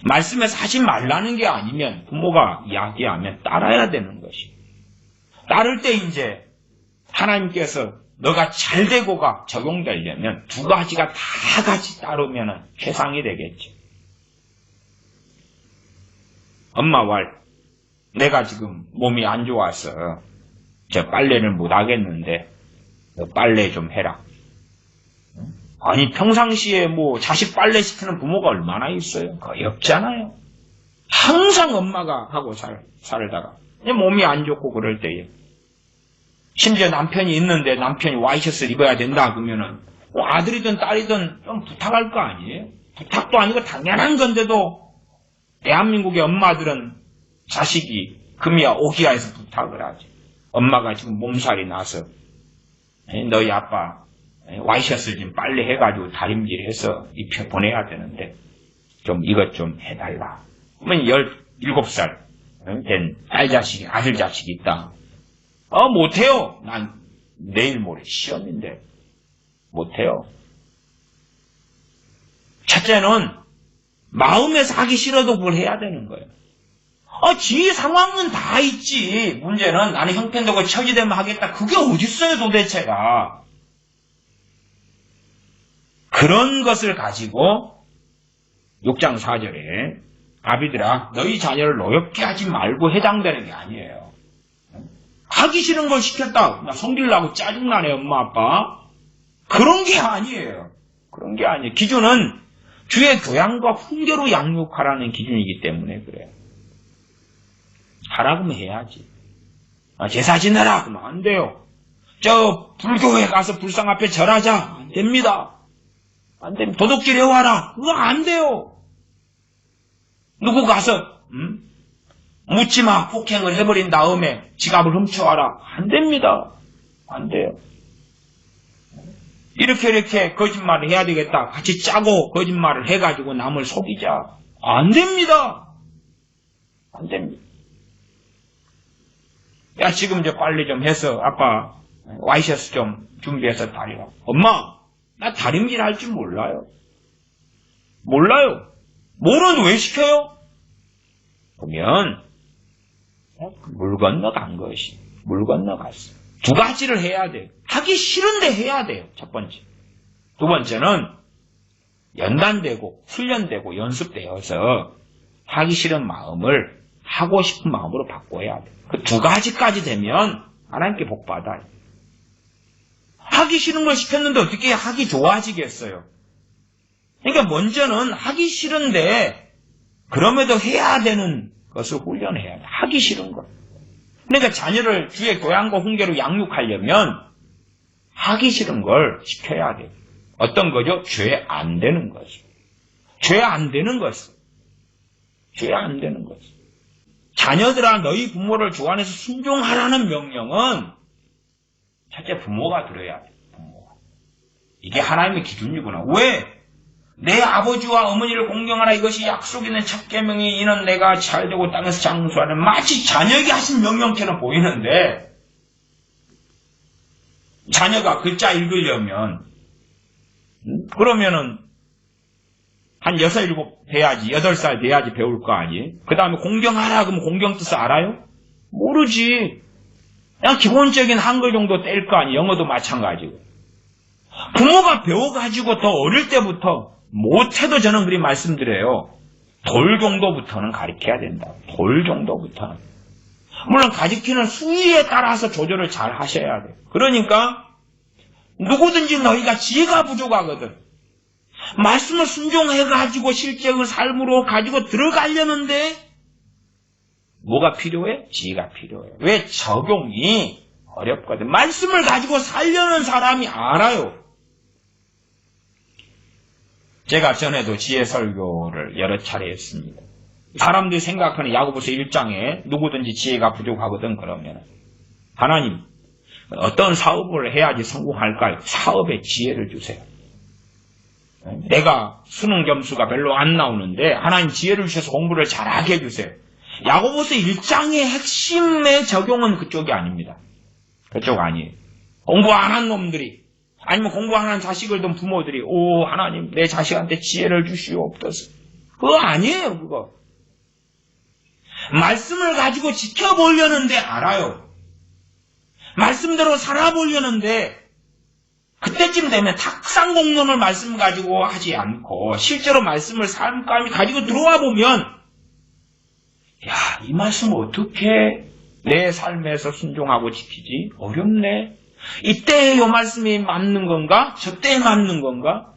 말씀에서 하지 말라는 게 아니면 부모가 이야기하면 따라야 되는 것이. 따를 때 이제 하나님께서 너가 잘되고가 적용되려면 두 가지가 다 같이 따르면 최상이 되겠지. 엄마와 내가 지금 몸이 안 좋아서 저 빨래를 못 하겠는데 너 빨래 좀 해라. 아니 평상시에 뭐 자식 빨래 시키는 부모가 얼마나 있어요? 거의 없잖아요. 항상 엄마가 하고 살다가 몸이 안 좋고 그럴 때에 심지어 남편이 있는데 남편이 와이셔츠를 입어야 된다 그러면은 아들이든 딸이든 좀 부탁할 거 아니에요? 부탁도 아니고 당연한 건데도 대한민국의 엄마들은 자식이 금이야 오기야 해서 부탁을 하지. 엄마가 지금 몸살이 나서 너희 아빠 와이셔츠 좀 빨리 해가지고 다림질해서 입혀 보내야 되는데 좀 이것 좀 해달라. 그러면 17살 된 딸자식이 아들 자식이 있다. 못해요. 난 내일 모레 시험인데 못해요. 첫째는 마음에서 하기 싫어도 그걸 해야 되는 거예요. 지 상황은 다 있지. 문제는 나는 형편되고 처지되면 하겠다. 그게 어딨어요 도대체가. 그런 것을 가지고 6장 4절에 아비들아 너희 자녀를 노엽게 하지 말고 해당되는 게 아니에요. 하기 싫은 걸 시켰다. 나 성질나고 짜증나네 엄마 아빠. 그런 게 아니에요. 그런 게 아니에요. 기준은 주의 교양과 훈계로 양육하라는 기준이기 때문에 그래요. 하라고 하면 해야지. 제사 지내라 그러면 안 돼요. 저 불교에 가서 불상 앞에 절하자. 안 됩니다. 안 됩니다. 도둑질 해와라. 그거 안 돼요. 누구 가서 묻지마 폭행을 해버린 다음에 지갑을 훔쳐와라. 안 됩니다. 안 돼요. 이렇게 거짓말을 해야 되겠다. 같이 짜고 거짓말을 해가지고 남을 속이자. 안 됩니다. 안 됩니다. 야, 지금 이제 빨리 좀 해서 아빠 와이셔츠 좀 준비해서 다리라. 엄마, 나 다림질 할 줄 몰라요. 몰라요. 모르는데 왜 시켜요? 그러면 물 건너간 것이 물 건너갔어. 두 가지를 해야 돼요. 하기 싫은데 해야 돼요. 첫 번째. 두 번째는 연단되고 훈련되고 연습되어서 하기 싫은 마음을 하고 싶은 마음으로 바꿔야 돼요. 그 두 가지까지 되면 하나님께 복 받아요. 하기 싫은 걸 시켰는데 어떻게 하기 좋아지겠어요? 그러니까 먼저는 하기 싫은데 그럼에도 해야 되는 것을 훈련해야 돼. 하기 싫은 것. 그러니까 자녀를 주의 교양과 훈계로 양육하려면 하기 싫은 걸 시켜야 돼요. 어떤 거죠? 죄 안 되는 것을. 죄 안 되는 것을. 죄 안 되는 것을. 자녀들아 너희 부모를 주 안에서 순종하라는 명령은 첫째 부모가 들어야 돼. 부모가. 이게 하나님의 기준이구나. 왜? 내 아버지와 어머니를 공경하라 이것이 약속 있는 첫 계명이 이는 내가 잘되고 땅에서 장수하는 마치 자녀에게 하신 명령처럼 보이는데 자녀가 글자 읽으려면 그러면은 한 6, 7 돼야지 8살 돼야지 배울 거 아니. 그 다음에 공경하라 그러면 공경 뜻을 알아요? 모르지. 그냥 기본적인 한글 정도 뗄 거 아니. 영어도 마찬가지고. 부모가 배워가지고 더 어릴 때부터 못해도 저는 그리 말씀드려요. 돌 정도부터는 가르쳐야 된다. 돌 정도부터는. 물론 가르치는 수위에 따라서 조절을 잘 하셔야 돼요. 그러니까 누구든지 너희가 지혜가 부족하거든. 말씀을 순종해가지고 실제의 삶으로 가지고 들어가려는데 뭐가 필요해? 지혜가 필요해. 왜? 적용이 어렵거든. 말씀을 가지고 살려는 사람이 알아요. 제가 전에도 지혜 설교를 여러 차례 했습니다. 사람들이 생각하는 야고보서 1장에 누구든지 지혜가 부족하거든 그러면 하나님 어떤 사업을 해야지 성공할까요? 사업에 지혜를 주세요. 내가 수능 점수가 별로 안 나오는데 하나님 지혜를 주셔서 공부를 잘하게 해주세요. 야고보서 1장의 핵심의 적용은 그쪽이 아닙니다. 그쪽 아니에요. 공부 안 한 놈들이 아니면 공부 안 한 자식을 둔 부모들이 오 하나님 내 자식한테 지혜를 주시옵소서. 그거 아니에요. 그거. 말씀을 가지고 지켜보려는데 알아요. 말씀대로 살아보려는데 그때쯤 되면 탁상 공론을 말씀 가지고 하지 않고 실제로 말씀을 삶까지 가지고 들어와 보면 야, 이 말씀 어떻게 내 삶에서 순종하고 지키지? 어렵네. 이때 이 말씀이 맞는 건가? 저때 맞는 건가?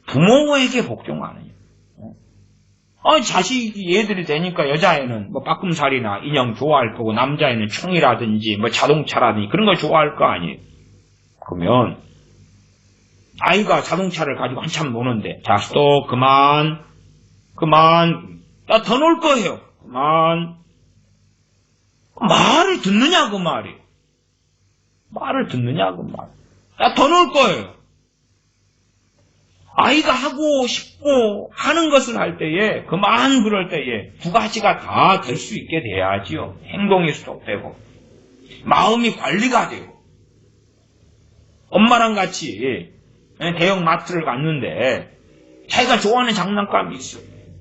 부모에게 복종하느냐. 자식이 얘들이 되니까 여자애는 뭐 빠꿈살이나 인형 좋아할 거고 남자애는 총이라든지 뭐 자동차라든지 그런 걸 좋아할 거 아니에요. 그러면 아이가 자동차를 가지고 한참 노는데 자 스톱 그만 나 더 놀 거예요. 그만. 말을 듣느냐 그 말이. 말을 듣느냐 그 말. 나 더 놀 거예요. 아이가 하고 싶고 하는 것을 할 때에 그만 그럴 때에 두 가지가 다 될 수 있게 돼야지요. 행동이 스톱되고 마음이 관리가 되고 엄마랑 같이 대형 마트를 갔는데 자기가 좋아하는 장난감이 있어.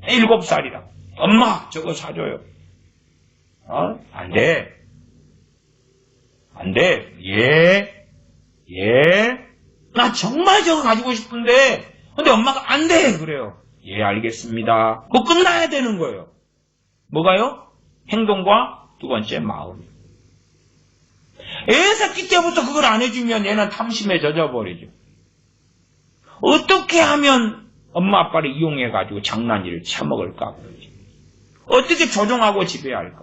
7살이라. 엄마 저거 사줘요. 안 돼. 안 돼. 예. 나 정말 저거 가지고 싶은데 근데 엄마가 안 돼 그래요. 예 알겠습니다. 그거 끝나야 되는 거예요. 뭐가요? 행동과 두 번째 마음. 애 새끼 때부터 그걸 안 해주면 얘는 탐심에 젖어버리죠. 어떻게 하면 엄마 아빠를 이용해가지고 장난일을 처먹을까 그러지. 어떻게 조종하고 지배할까.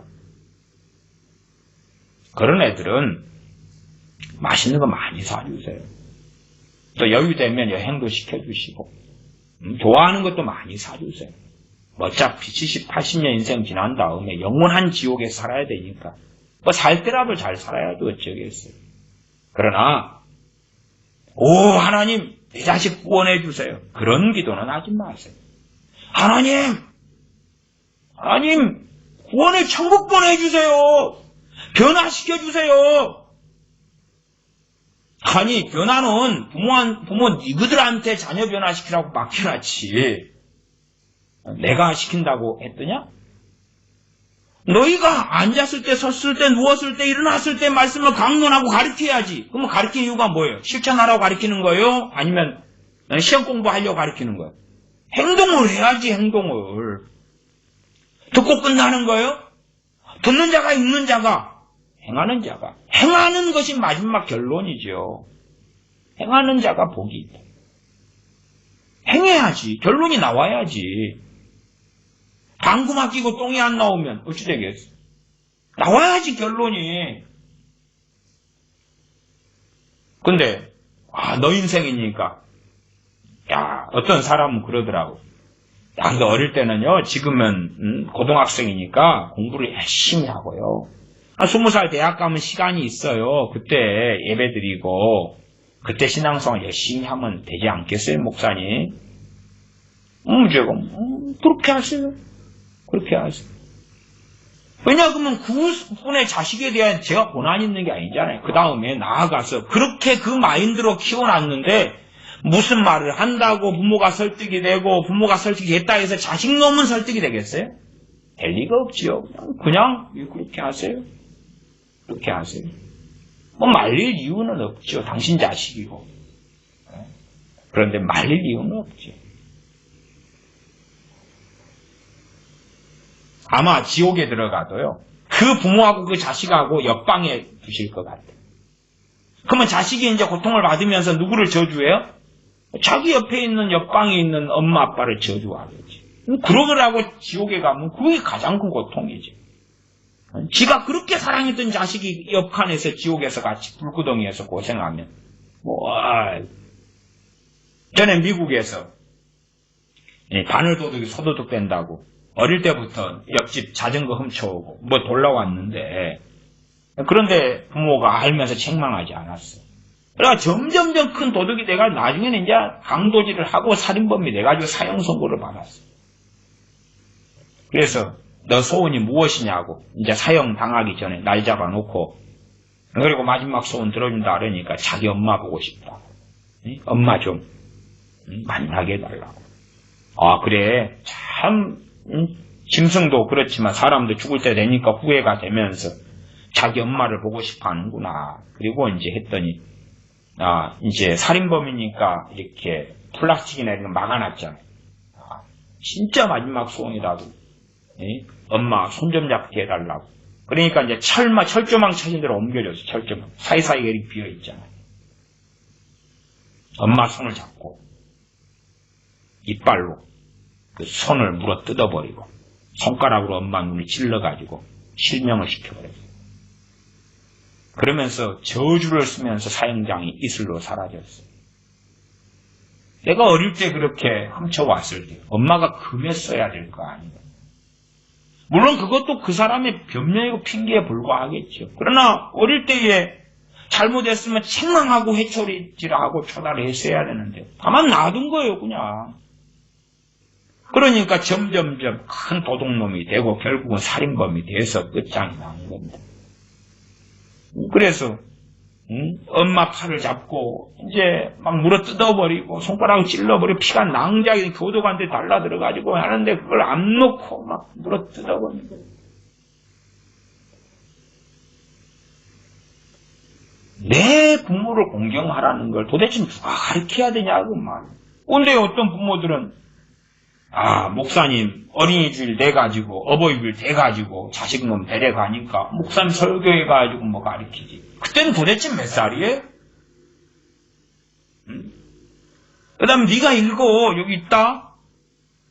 그런 애들은 맛있는 거 많이 사주세요. 또 여유되면 여행도 시켜주시고, 좋아하는 것도 많이 사주세요. 어차피 70, 80년 인생 지난 다음에 영원한 지옥에 살아야 되니까, 뭐 살 때라도 잘 살아야도 어쩌겠어요. 그러나, 오, 하나님, 내 자식 구원해 주세요. 그런 기도는 하지 마세요. 하나님, 구원의 천국 보내주세요. 변화시켜 주세요. 아니, 변화는 부모 니그들한테 자녀 변화시키라고 맡겨놨지. 내가 시킨다고 했더냐? 너희가 앉았을 때, 섰을 때, 누웠을 때, 일어났을 때 말씀을 강론하고 가르쳐야지. 그러면 가르치는 이유가 뭐예요? 실천하라고 가르치는 거예요? 아니면 시험 공부하려고 가르치는 거예요? 행동을 해야지, 행동을. 듣고 끝나는 거예요? 듣는 자가 읽는 자가 행하는 자가. 행하는 것이 마지막 결론이죠. 행하는 자가 복이 있다. 행해야지. 결론이 나와야지. 방구 맡기고 똥이 안 나오면 어찌 되겠어? 나와야지 결론이. 근데 너 인생이니까 어떤 사람은 그러더라고. 너 어릴 때는요, 지금은 고등학생이니까 공부를 열심히 하고요. 20살 대학 가면 시간이 있어요. 그때 예배 드리고 그때 신앙생활 열심히 하면 되지 않겠어요, 목사님? 제가 그렇게 하세요. 그렇게 하세요. 왜냐, 그러면 그분의 자식에 대한 제가 고난 있는 게 아니잖아요. 그 다음에 나아가서 그렇게 그 마인드로 키워놨는데 무슨 말을 한다고 부모가 설득이 되고 부모가 설득이 됐다 해서 자식 놈은 설득이 되겠어요? 될 리가 없지요. 그냥 그렇게 하세요. 그렇게 하세요. 뭐 말릴 이유는 없죠. 당신 자식이고. 그런데 말릴 이유는 없죠. 아마 지옥에 들어가도요, 그 부모하고 그 자식하고 옆방에 두실 것 같아요. 그러면 자식이 이제 고통을 받으면서 누구를 저주해요? 자기 옆에 있는 옆방에 있는 엄마 아빠를 저주하겠지. 그러더라고 지옥에 가면 그게 가장 큰 고통이지. 지가 그렇게 사랑했던 자식이 옆칸에서 지옥에서 같이 불구덩이에서 고생하면 전에 미국에서 바늘도둑이 소도둑 된다고 어릴 때부터 옆집 자전거 훔쳐오고 돌라왔는데, 그런데 부모가 알면서 책망하지 않았어. 그러니까 점점점 큰 도둑이 돼가 나중에는 이제 강도질을 하고 살인범이 돼가지고 사형 선고를 받았어. 그래서 너 소원이 무엇이냐고 이제 사형 당하기 전에 날 잡아놓고, 그리고 마지막 소원 들어준다 그러니까 자기 엄마 보고 싶다. 엄마 좀 만나게 해달라고. 그래, 참 짐승도 그렇지만 사람도 죽을 때 되니까 후회가 되면서 자기 엄마를 보고 싶어 하는구나. 그리고 이제 했더니 이제 살인범이니까 이렇게 플라스틱이나 이런 거 막아놨잖아요. 진짜 마지막 소원이라도 엄마 손 좀 잡게 해달라고. 그러니까 이제 철조망 쳐진 대로 옮겨줬어. 철조망 사이사이에 이렇게 비어있잖아요. 엄마 손을 잡고 이빨로 그 손을 물어 뜯어버리고 손가락으로 엄마 눈을 찔러가지고 실명을 시켜버렸어요. 그러면서 저주를 쓰면서 사형장이 이슬로 사라졌어요. 내가 어릴 때 그렇게 훔쳐왔을 때 엄마가 금했어야 될 거 아니에요. 물론 그것도 그 사람의 변명이고 핑계에 불과하겠죠. 그러나 어릴 때에 잘못했으면 책망하고 회초리질하고 초달을 했어야 되는데 가만 놔둔 거예요, 그냥. 그러니까 점점점 큰 도둑놈이 되고 결국은 살인범이 돼서 끝장이 나는 겁니다. 그래서 엄마 팔을 잡고 이제 막 물어 뜯어버리고 손가락을 찔러버리고 피가 낭자히 교도관한테 달라들어가지고 하는데 그걸 안 놓고 막 물어 뜯어버리는 거예요. 내 부모를 공경하라는 걸 도대체 누가 가르쳐야 되냐고 말. 근데 어떤 부모들은 목사님 어린이주일 돼가지고 어버이주일 돼가지고 자식놈 데려가니까 목사님 설교해가지고 뭐 가르치지. 그때는 도대체 몇 살이에요? 그 다음에 네가 읽어 여기 있다.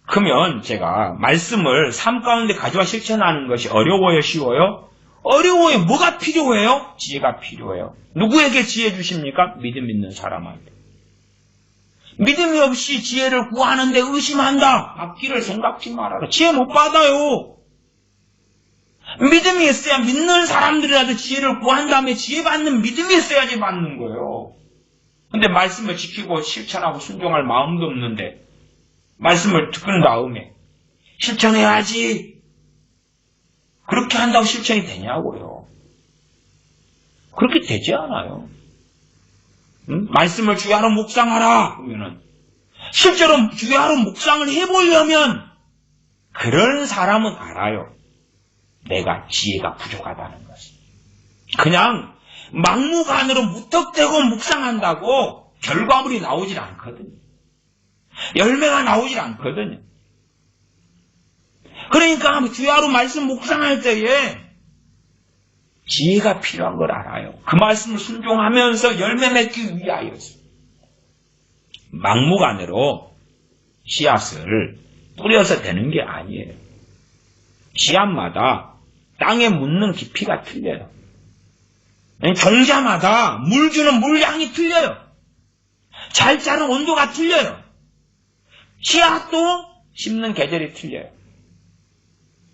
그러면 제가 말씀을 삶 가운데 가져와 실천하는 것이 어려워요, 쉬워요? 어려워요. 뭐가 필요해요? 지혜가 필요해요. 누구에게 지혜 주십니까? 믿음 있는 사람한테. 믿음이 없이 지혜를 구하는데 의심한다. 앞길을 생각지 말아라. 지혜 못 받아요. 믿음이 있어야 믿는 사람들이라도 지혜를 구한 다음에 지혜 받는 믿음이 있어야지 받는 거예요. 근데 말씀을 지키고 실천하고 순종할 마음도 없는데 말씀을 듣는 다음에 실천해야지. 그렇게 한다고 실천이 되냐고요. 그렇게 되지 않아요. 응? 말씀을 주야로 묵상하라 그러면은 실제로 주야로 묵상을 해보려면 그런 사람은 알아요. 내가 지혜가 부족하다는 것을. 그냥 막무가내로 무턱대고 묵상한다고 결과물이 나오질 않거든요. 열매가 나오질 않거든요. 그러니까 주야로 말씀 묵상할 때에 지혜가 필요한 걸 알아요. 그 말씀을 순종하면서 열매 맺기 위하여서 막무가내로 씨앗을 뿌려서 되는 게 아니에요. 씨앗마다 땅에 묻는 깊이가 틀려요. 종자마다 물 주는 물량이 틀려요. 잘 자란 온도가 틀려요. 씨앗도 심는 계절이 틀려요.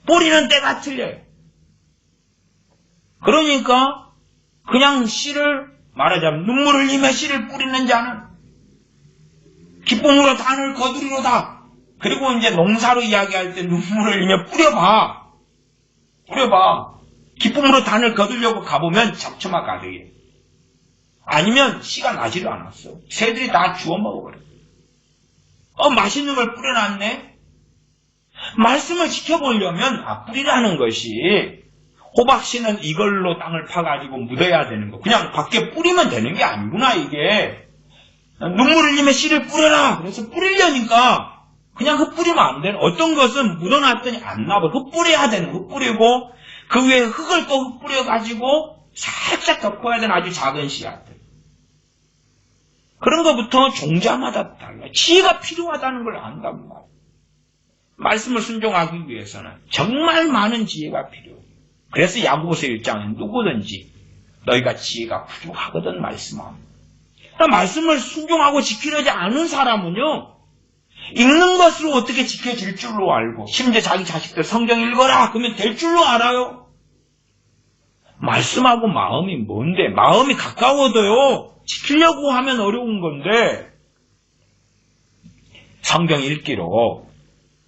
뿌리는 때가 틀려요. 그러니까 그냥 씨를 말하자면 눈물을 흘리며 씨를 뿌리는 자는 기쁨으로 단을 거두리로다. 그리고 이제 농사로 이야기할 때 눈물을 흘리며 뿌려봐. 기쁨으로 단을 거두려고 가보면 잡초만 가득이에요. 아니면 씨가 나지를 않았어. 새들이 다 주워 먹어버려. 맛있는 걸 뿌려놨네. 말씀을 지켜보려면 뿌리라는 것이 호박씨는 이걸로 땅을 파가지고 묻어야 되는 거. 그냥 밖에 뿌리면 되는 게 아니구나 이게. 눈물을 흘리며 씨를 뿌려라. 그래서 뿌리려니까 그냥 흙 뿌리면 안 되는. 어떤 것은 묻어놨더니 안 나와. 흙 뿌려야 되는 흙 뿌리고 그 위에 흙을 또 흙 뿌려가지고 살짝 덮어야 되는 아주 작은 씨앗들. 그런 것부터 종자마다 달라요. 지혜가 필요하다는 걸 안단 말이에요. 말씀을 순종하기 위해서는 정말 많은 지혜가 필요해요. 그래서 야고보서 1장은 누구든지 너희가 지혜가 부족하거든 말씀합니다. 그러니까 말씀을 순종하고 지키려지 않은 사람은요. 읽는 것으로 어떻게 지켜질 줄로 알고 심지어 자기 자식들 성경 읽어라 그러면 될 줄로 알아요. 말씀하고 마음이 뭔데 마음이 가까워도요. 지키려고 하면 어려운 건데 성경 읽기로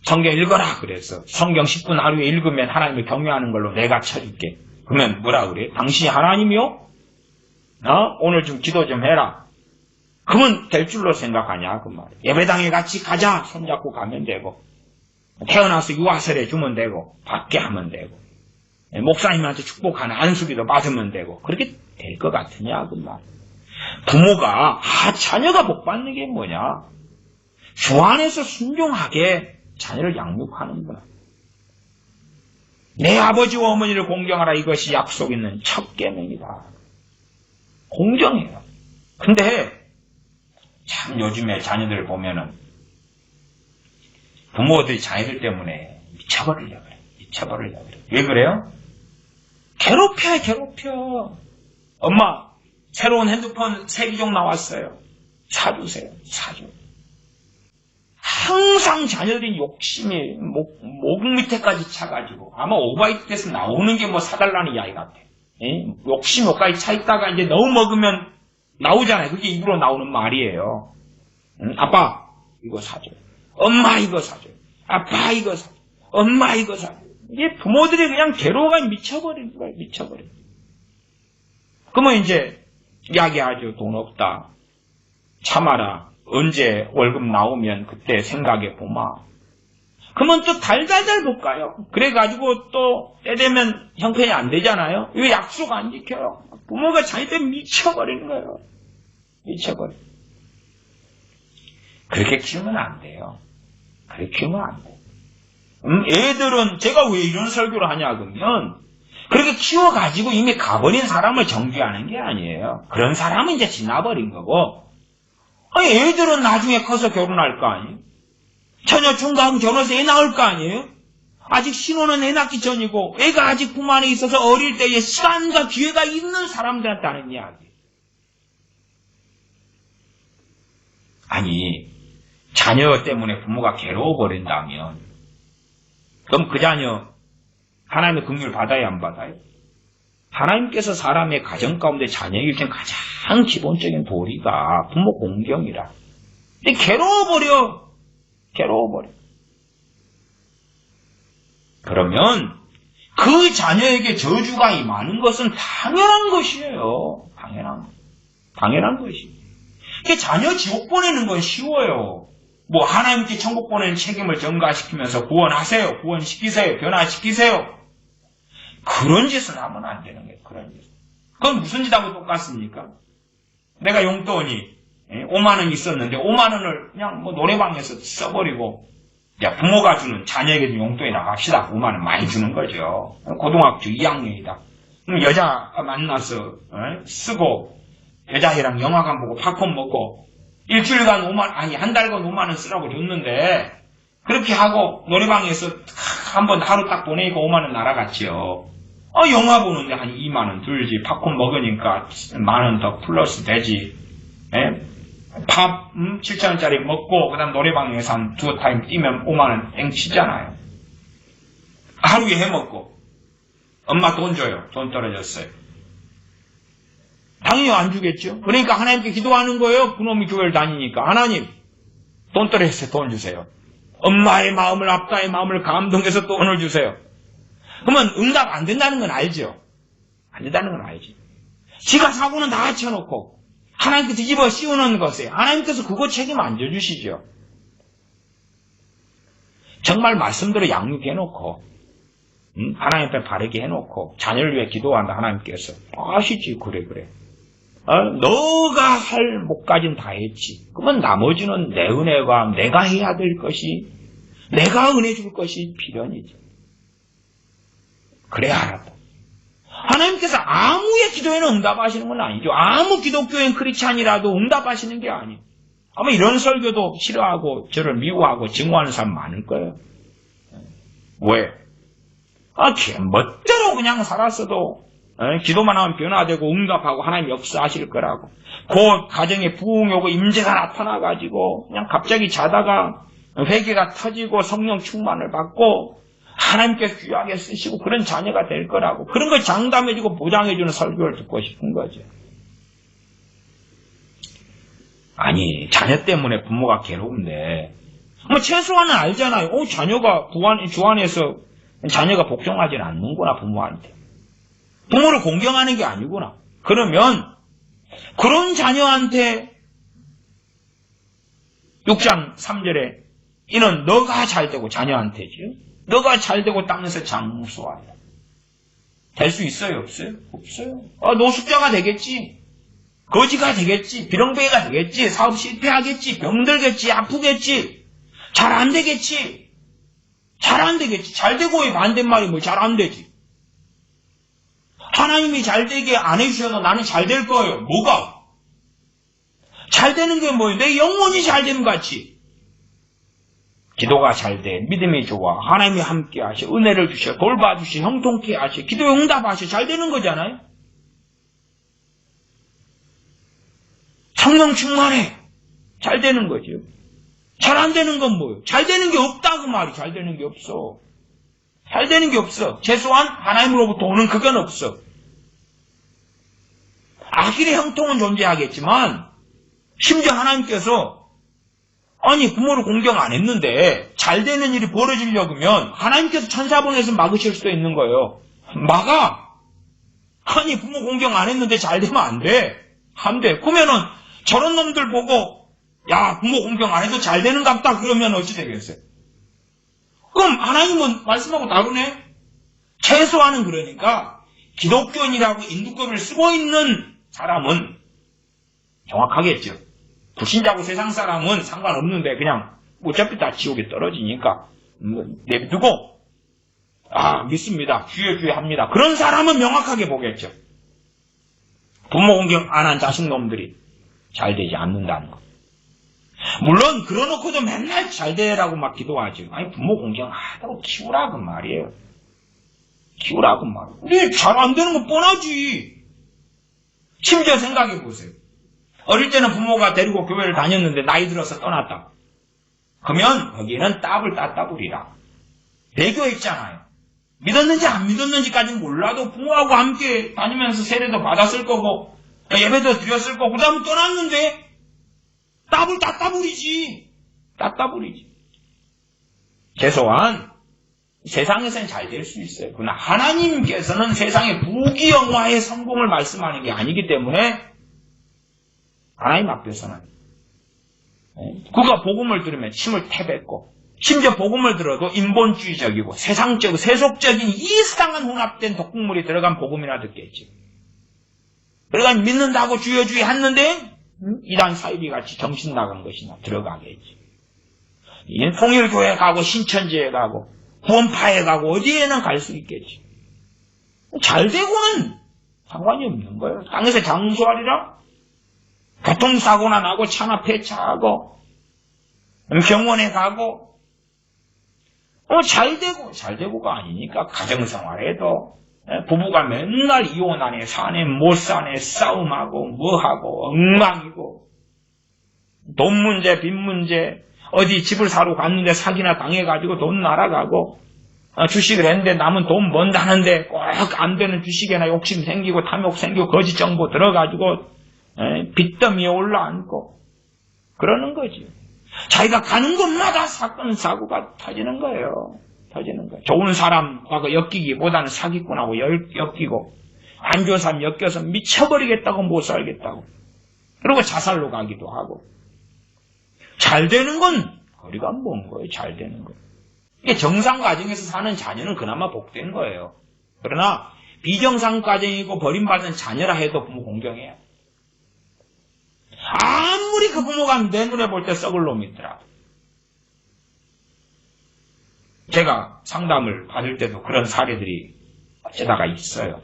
성경 읽어라 그래서 성경 10분 하루에 읽으면 하나님을 경외하는 걸로 내가 쳐줄게. 그러면 뭐라 그래? 당신이 하나님이요? 오늘 좀 기도 좀 해라. 그러면 될 줄로 생각하냐 그 말이야. 예배당에 같이 가자 손잡고 가면 되고 태어나서 유아설에 주면 되고 받게 하면 되고 목사님한테 축복하는 안수기도 받으면 되고 그렇게 될 것 같으냐 그 말이야. 부모가 자녀가 복 받는 게 뭐냐? 주 안에서 순종하게 자녀를 양육하는구나. 내 아버지와 어머니를 공경하라 이것이 약속 있는 첫 계명이다. 공경해요. 근데 참 요즘에 자녀들 보면은 부모들이 자녀들 때문에 미쳐버리려고 그래. 왜 그래요? 괴롭혀. 엄마 새로운 핸드폰 3기종 나왔어요. 사주세요. 항상 자녀들이 욕심이 목 밑에까지 차가지고 아마 오바이트 돼서 나오는 게 사달라는 이야기 같아. 욕심 여기까지 차 있다가 이제 너무 먹으면 나오잖아요. 그게 입으로 나오는 말이에요. 아빠 이거 사줘요. 엄마 이거 사줘요. 아빠 이거 사줘요. 엄마 이거 사줘요. 이게 부모들이 그냥 괴로워가 미쳐버리는 거예요. 그러면 이제 이야기하죠. 돈 없다. 참아라. 언제 월급 나오면 그때 생각해 보마. 그러면 또 달달달 못 가요. 그래가지고 또 때 되면 형편이 안 되잖아요. 왜 약속 안 지켜요? 부모가 자기들 미쳐버리는 거예요. 그렇게 키우면 안 돼요. 애들은 제가 왜 이런 설교를 하냐 그러면 그렇게 키워가지고 이미 가버린 사람을 정죄하는 게 아니에요. 그런 사람은 이제 지나버린 거고 애들은 나중에 커서 결혼할 거 아니에요? 처녀 중간 결혼해서 애 낳을 거 아니에요? 아직 신혼은 애 낳기 전이고 애가 아직 품 안에 있어서 어릴 때에 시간과 기회가 있는 사람들한테 하는 이야기. 아니, 자녀 때문에 부모가 괴로워버린다면 그럼 그 자녀 하나님의 긍휼을 받아야 안 받아요? 하나님께서 사람의 가정 가운데 자녀에게 주신 가장 기본적인 도리가 부모 공경이라. 근데 괴로워버려. 그러면 그 자녀에게 저주가 임하는 것은 당연한 것이에요. 당연한 것이. 자녀 지옥 보내는 건 쉬워요. 뭐 하나님께 천국 보내는 책임을 전가시키면서 구원하세요. 구원시키세요. 변화시키세요. 그런 짓은 하면 안 되는 거예요. 그런 짓. 그건 무슨 짓하고 똑같습니까? 내가 용돈이 5만 원 있었는데 5만 원을 그냥 뭐 노래방에서 써버리고 야, 부모가 주는 자녀에게 좀 용돈이 나갑시다. 5만 원 많이 주는 거죠. 고등학교 2학년이다. 그럼 여자 만나서 쓰고 여자애랑 영화관 보고 팝콘 먹고 일주일간 5만 아니 한 달간 5만 원 쓰라고 줬는데 그렇게 하고 노래방에서 한번 하루 딱 보내니까 5만 원 날아갔지요. 영화 보는데 한 2만 원 들지. 팝콘 먹으니까 만 원 더 플러스 되지. 밥 7,000원짜리 먹고 그 다음 노래방에서 한 두어 타임 뛰면 5만 원 땡 치잖아요. 하루에 해먹고 엄마 돈 줘요. 돈 떨어졌어요. 당연히 안 주겠죠. 그러니까 하나님께 기도하는 거예요. 그놈이 교회를 다니니까. 하나님 돈 떨어졌어요. 돈 주세요. 엄마의 마음을 아빠의 마음을 감동해서 돈을 주세요. 그러면 응답 안 된다는 건 알죠. 안 된다는 건 알지. 지가 사고는 다 합쳐놓고 하나님께 뒤집어 씌우는 것에 하나님께서 그거 책임 안 져주시죠. 정말 말씀대로 양육해놓고 하나님 앞에 바르게 해놓고 자녀를 위해 기도한다 하나님께서 아시지. 그래. 너가 할 몫까지는 다 했지. 그러면 나머지는 내 은혜가 내가 해야 될 것이 내가 은혜 줄 것이 필연이지. 그래야 알았다. 하나님께서 아무의 기도에는 응답하시는 건 아니죠. 아무 기독교인 크리스찬이라도 응답하시는 게 아니에요. 아마 이런 설교도 싫어하고 저를 미워하고 증오하는 사람 많을 거예요. 왜? 멋대로 그냥 살았어도 기도만 하면 변화되고 응답하고 하나님 역사하실 거라고. 곧 가정에 부흥이 오고 임재가 나타나가지고 그냥 갑자기 자다가 회개가 터지고 성령 충만을 받고 하나님께 귀하게 쓰시고 그런 자녀가 될 거라고. 그런 걸 장담해주고 보장해주는 설교를 듣고 싶은 거죠. 아니, 자녀 때문에 부모가 괴로운데 뭐 최소한은 알잖아요. 자녀가 주안에서 자녀가 복종하지는 않는구나. 부모한테. 부모를 공경하는 게 아니구나. 그러면 그런 자녀한테 6장 3절에 이는 너가 잘되고 자녀한테지요. 너가 잘되고 땅에서 장수하라. 될 수 있어요? 없어요? 없어요. 노숙자가 되겠지. 거지가 되겠지. 비렁뱅이가 되겠지. 사업 실패하겠지. 병들겠지. 아프겠지. 잘 안 되겠지. 잘 안 되겠지. 잘 되고의 반대말이 뭐 잘 안 되지. 하나님이 잘 되게 안 해주셔도 나는 잘 될 거예요. 뭐가? 잘 되는 게 뭐예요? 내 영혼이 잘 되면 같이. 기도가 잘 돼. 믿음이 좋아. 하나님이 함께 하셔. 은혜를 주셔. 돌봐주셔. 형통케 하셔. 기도에 응답하셔. 잘 되는 거잖아요. 성령 충만해. 잘 되는 거죠. 잘 안 되는 건 뭐예요? 잘 되는 게 없다 그 말이. 잘 되는 게 없어. 잘 되는 게 없어. 최소한 하나님으로부터 오는 그건 없어. 악일의 형통은 존재하겠지만 심지어 하나님께서 부모를 공경 안 했는데 잘 되는 일이 벌어지려면 하나님께서 천사 보내서 막으실 수도 있는 거예요. 막아. 부모 공경 안 했는데 잘 되면 안 돼. 안 돼. 그러면은 저런 놈들 보고 야 부모 공경 안 해도 잘 되는 갑다 그러면 어찌 되겠어요? 그럼 하나님은 말씀하고 다르네. 최소한은 그러니까 기독교인이라고 인두급을 쓰고 있는 사람은 정확하겠죠. 불신자고 세상 사람은 상관없는데 그냥 어차피 다 지옥에 떨어지니까 내두고 믿습니다. 주여 합니다. 그런 사람은 명확하게 보겠죠. 부모 공경 안 한 자식놈들이 잘 되지 않는다는 것. 물론 그러놓고도 맨날 잘 되라고 막 기도하죠. 아니 부모 공경하다고 키우라고 말이에요. 키우라고 말이에요. 근데 잘 안 되는 건 뻔하지. 심지어 생각해 보세요. 어릴 때는 부모가 데리고 교회를 다녔는데 나이 들어서 떠났다. 그러면 거기는 따블 따따블이라. 배교했잖아요. 믿었는지 안 믿었는지까지는 몰라도 부모하고 함께 다니면서 세례도 받았을 거고 예배도 드렸을 거고 그 다음에 떠났는데 따블 따따블이지. 따따블이지. 최소한 세상에서는 잘 될 수 있어요. 그러나 하나님께서는 세상의 부귀영화의 성공을 말씀하는 게 아니기 때문에 하나님 앞에서는 그가 복음을 들으면 침을 태뱉고 심지어 복음을 들어도 인본주의적이고 세상적, 세속적인 이상한 혼합된 독극물이 들어간 복음이나 듣겠지. 그러니까 믿는다고 주여주의 했는데 이단 사이비 같이 정신 나간 것이나 들어가겠지. 통일교회 가고 신천지에 가고 구원파에 가고 어디에는 갈 수 있겠지. 잘 되고는 상관이 없는 거예요. 땅에서 장수하리라. 교통사고나 나고 차나 폐차하고 병원에 가고 잘 되고가 아니니까 가정생활에도 부부가 맨날 이혼하네 사네 못 사네 싸움하고 뭐하고 엉망이고 돈 문제 빚 문제 어디 집을 사러 갔는데 사기나 당해가지고 돈 날아가고 주식을 했는데 남은 돈 번다는데 꼭 안 되는 주식에나 욕심 생기고 탐욕 생기고 거짓 정보 들어가지고 빚더미에 올라앉고 그러는 거지. 자기가 가는 곳마다 사건 사고가 터지는 거예요. 좋은 사람하고 엮이기보다는 사기꾼하고 엮이고 안 좋은 사람 엮여서 미쳐버리겠다고 못 살겠다고 그리고 자살로 가기도 하고. 잘 되는 건 거리가 먼 거예요. 잘 되는 거. 이게 정상 가정에서 사는 자녀는 그나마 복된 거예요. 그러나 비정상 가정이고 버림받은 자녀라 해도 부모 공경해요. 아무리 그 부모가 내 눈에 볼 때 썩을 놈이더라. 제가 상담을 받을 때도 그런 사례들이 어쩌다가 있어요.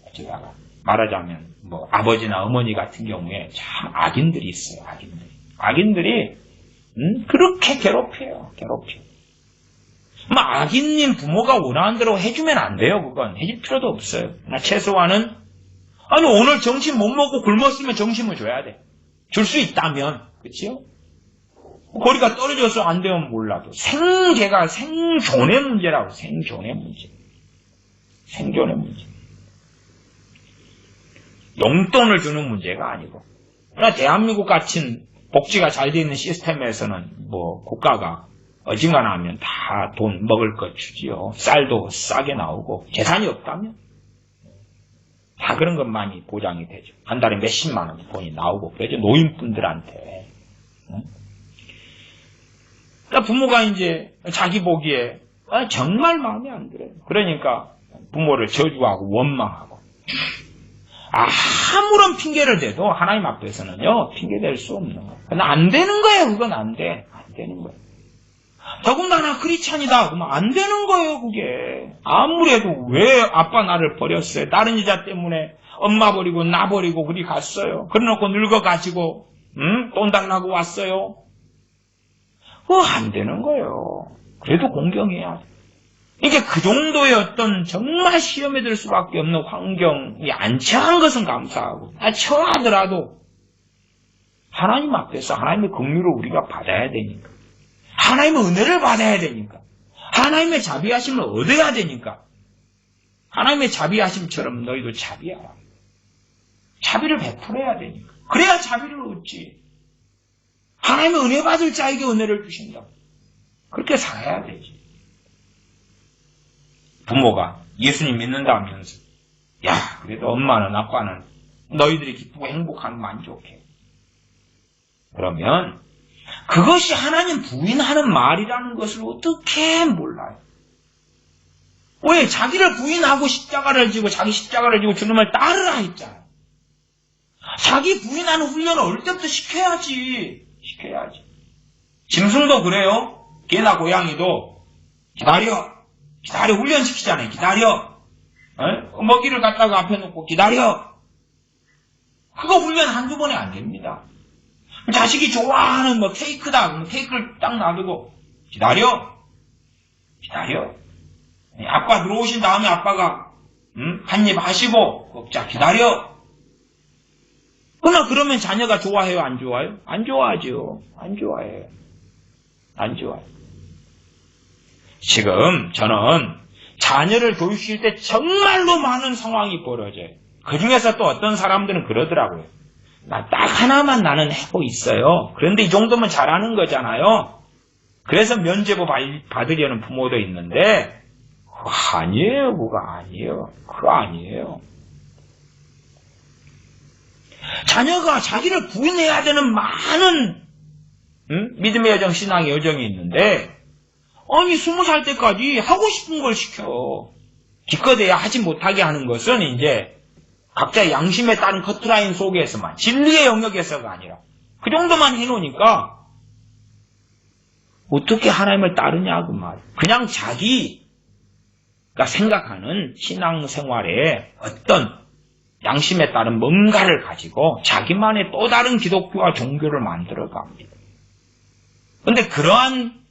어쩌다가. 말하자면 뭐 아버지나 어머니 같은 경우에 참 악인들이 있어요. 악인들이 그렇게 괴롭혀요. 악인님 부모가 원하는 대로 해주면 안 돼요. 그건 해줄 필요도 없어요. 최소한은 아니 오늘 점심 못 먹고 굶었으면 점심을 줘야 돼. 줄 수 있다면 그치요? 거리가 떨어져서 안 되면 몰라도 생계가 생존의 문제라고. 생존의 문제. 용돈을 주는 문제가 아니고. 그러나 대한민국 같은 복지가 잘 되어 있는 시스템에서는 뭐 국가가 어지간하면 다 돈 먹을 것 주지요. 쌀도 싸게 나오고 재산이 없다면 다 그런 것만이 보장이 되죠. 한 달에 몇십만 원 돈이 나오고 그러죠. 노인분들한테. 그러니까 부모가 이제 자기 보기에 정말 마음에 안 들어요. 그러니까 부모를 저주하고 원망하고 아무런 핑계를 대도 하나님 앞에서는요 핑계댈 수 없는 거예요. 근데 안 되는 거예요. 그건 안 되는 거예요. 더군다나 크리스찬이다 그러면 안 되는 거예요. 그게 아무래도 왜 아빠 나를 버렸어요. 다른 여자 때문에 엄마 버리고 나 버리고 그리 갔어요. 그래놓고 늙어가지고 돈 달라고 왔어요. 그거 안 되는 거예요. 그래도 공경해야 돼. 이게 그 정도의 어떤 정말 시험에 들 수밖에 없는 환경이 안 처한 것은 감사하고 처하더라도 하나님 앞에서 하나님의 긍휼을 우리가 받아야 되니까 하나님의 은혜를 받아야 되니까 하나님의 자비하심을 얻어야 되니까 하나님의 자비하심처럼 너희도 자비하라. 자비를 베풀어야 되니까 그래야 자비를 얻지. 하나님의 은혜 받을 자에게 은혜를 주신다. 그렇게 살아야 되지. 부모가 예수님 믿는다면서 야 그래도 엄마는 아빠는 너희들이 기쁘고 행복한 만족해. 그러면 그것이 하나님 부인하는 말이라는 것을 어떻게 몰라요? 왜? 자기를 부인하고 십자가를 지고 자기 십자가를 지고 주님을 따르라 했잖아요. 자기 부인하는 훈련을 어릴 때부터 시켜야지. 짐승도 그래요. 개나 고양이도 기다려 훈련시키잖아요. 기다려. 먹이를 갖다가 앞에 놓고 기다려. 그거 훈련 한두 번에 안 됩니다. 자식이 좋아하는 뭐 케이크다. 그러면 케이크를 딱 놔두고 기다려. 아빠 들어오신 다음에 아빠가 한 입 하시고 먹자. 기다려. 그러면 자녀가 좋아해요? 안 좋아요? 안 좋아하죠. 안 좋아해요. 지금 저는 자녀를 교육시킬 때 정말로 많은 상황이 벌어져요. 그 중에서 또 어떤 사람들은 그러더라고요. 딱 하나만 나는 하고 있어요. 그런데 이 정도면 잘하는 거잖아요. 그래서 면제부 받으려는 부모도 있는데 그거 아니에요. 자녀가 자기를 구원해야 되는 많은 믿음의 여정, 신앙의 여정이 있는데 아니 20살 때까지 하고 싶은 걸 시켜. 기껏해야 하지 못하게 하는 것은 이제 각자의 양심에 따른 커트라인 속에서만, 진리의 영역에서가 아니라 그 정도만 해놓으니까 어떻게 하나님을 따르냐고 말이에요. 그냥 자기가 생각하는 신앙생활에 어떤 양심에 따른 뭔가를 가지고 자기만의 또 다른 기독교와 종교를 만들어 갑니다. 그런데 그러한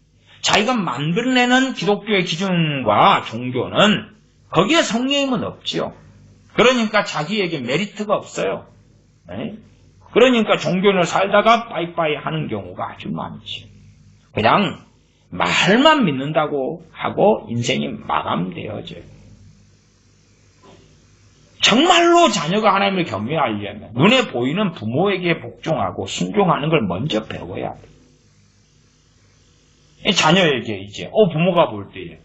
자기가 만들어내는 기독교의 기준과 종교는 거기에 성령님은 없지요. 그러니까 자기에게 메리트가 없어요. 네? 그러니까 종교를 살다가 빠이빠이 하는 경우가 아주 많지. 그냥 말만 믿는다고 하고 인생이 마감되어져요. 정말로 자녀가 하나님을 경외하려면 눈에 보이는 부모에게 복종하고 순종하는 걸 먼저 배워야 돼요. 자녀에게 이제 부모가 볼 때에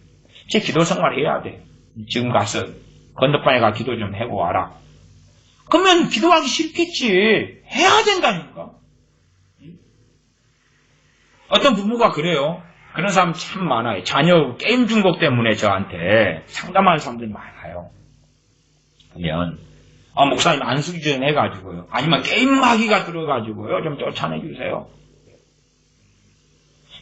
제 기도 생활 해야 돼. 지금 가서 건너방에 가 기도 좀 하고 와라. 그러면 기도하기 싫겠지. 해야 된다니까. 어떤 부모가 그래요. 그런 사람 참 많아요. 자녀 게임 중독 때문에 저한테 상담하는 사람들이 많아요. 그러면 목사님 안수기 좀 해가지고요. 아니면 게임하기가 들어가지고요. 좀 쫓아내주세요.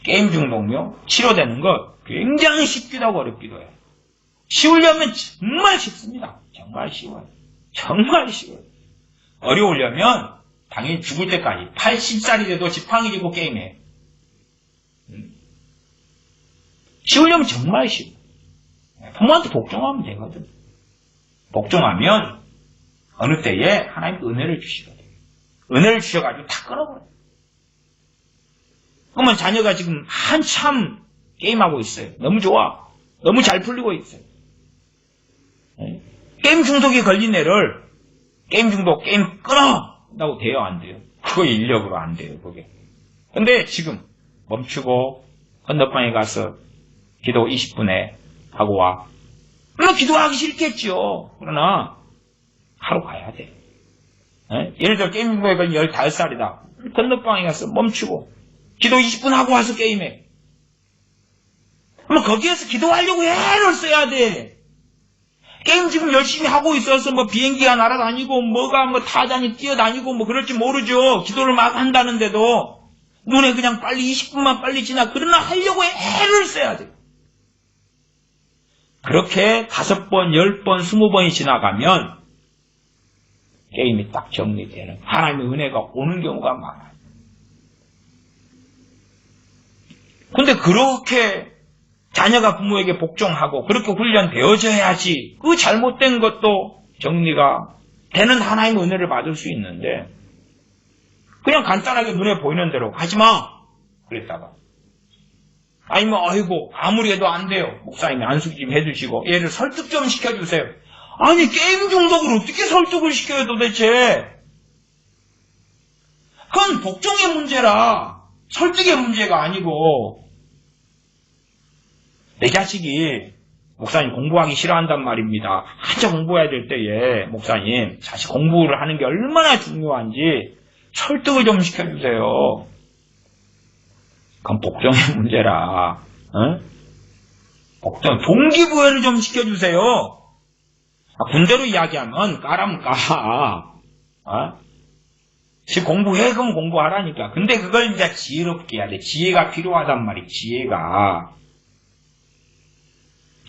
게임 중독요. 치료되는 거 굉장히 쉽기도 하고 어렵기도 해요. 쉬우려면 정말 쉽습니다. 정말 쉬워요. 어려우려면 당연히 죽을 때까지 80살이 돼도 지팡이 쥐고 게임해. 쉬우려면 정말 쉬워. 부모한테 복종하면 되거든. 복종하면 어느 때에 하나님 은혜를 주시거든. 은혜를 주셔가지고 다 끊어버려요. 그러면 자녀가 지금 한참 게임하고 있어요. 너무 좋아. 너무 잘 풀리고 있어요. 게임 중독에 걸린 애를 게임 끊어! 돼요, 안 돼요? 그거 인력으로 안 돼요, 그게. 근데 지금 멈추고 건너방에 가서 기도 20분에 하고 와. 그러면 기도하기 싫겠죠. 그러나 하러 가야 돼. 예를 들어 게임 중독에 걸린 15살이다. 건너방에 가서 멈추고 기도 20분 하고 와서 게임해. 그러면 거기에서 기도하려고 애를 써야 돼. 게임 지금 열심히 하고 있어서 비행기가 날아다니고 뭐가 타자니 뛰어다니고 그럴지 모르죠. 기도를 막 한다는데도 눈에 그냥 빨리 20분만 빨리 지나. 그러나 하려고 애를 써야 돼. 그렇게 5번, 10번, 20번이 지나가면 게임이 딱 정리되는 하나님의 은혜가 오는 경우가 많아요. 근데 그렇게 자녀가 부모에게 복종하고 그렇게 훈련되어져야지 그 잘못된 것도 정리가 되는 하나님의 은혜를 받을 수 있는데 그냥 간단하게 눈에 보이는 대로 하지마 그랬다가 아니면 아무리 해도 안 돼요. 목사님이 안수기 좀 해주시고 얘를 설득 좀 시켜주세요. 아니 게임 중독을 어떻게 설득을 시켜요 도대체. 그건 복종의 문제라 설득의 문제가 아니고 내 자식이 목사님 공부하기 싫어한단 말입니다. 한참 공부해야 될 때에 목사님 자식 공부를 하는 게 얼마나 중요한지 설득을 좀 시켜주세요. 그건 복종의 문제라. 복종, 동기부여를 좀 시켜주세요. 군대로 이야기하면 까라면 까. 지금 공부해 그럼 공부하라니까. 근데 그걸 이제 지혜롭게 해야 돼. 지혜가 필요하단 말이야. 지혜가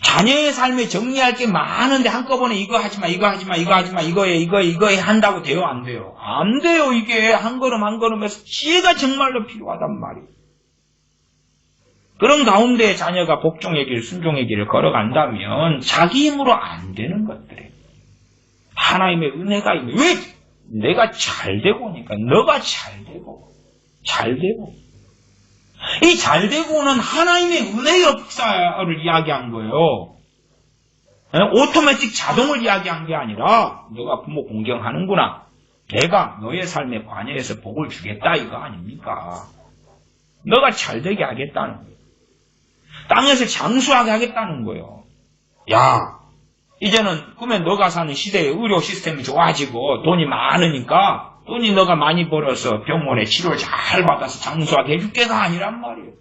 자녀의 삶에 정리할 게 많은데 한꺼번에 이거 하지마, 이거 하지마, 이거 하지마, 이거에 한다고 돼요? 안 돼요? 안 돼요. 이게 한 걸음 한 걸음에서 지혜가 정말로 필요하단 말이에요. 그런 가운데 자녀가 복종의 길, 순종의 길을 걸어간다면 자기 힘으로 안 되는 것들이에요. 하나님의 은혜가 있는, 왜? 내가 잘 되고 오니까, 너가 잘 되고. 이 잘 되고는 하나님의 은혜의 역사를 이야기한 거예요. 오토매틱 자동을 이야기한 게 아니라 너가 부모 공경하는구나. 내가 너의 삶에 관여해서 복을 주겠다 이거 아닙니까? 너가 잘 되게 하겠다는 거예요. 땅에서 장수하게 하겠다는 거예요. 야, 이제는 그러면 너가 사는 시대의 의료 시스템이 좋아지고 돈이 많으니까 돈이 너가 많이 벌어서 병원에 치료를 잘 받아서 장수하게 해줄게가 아니란 말이에요.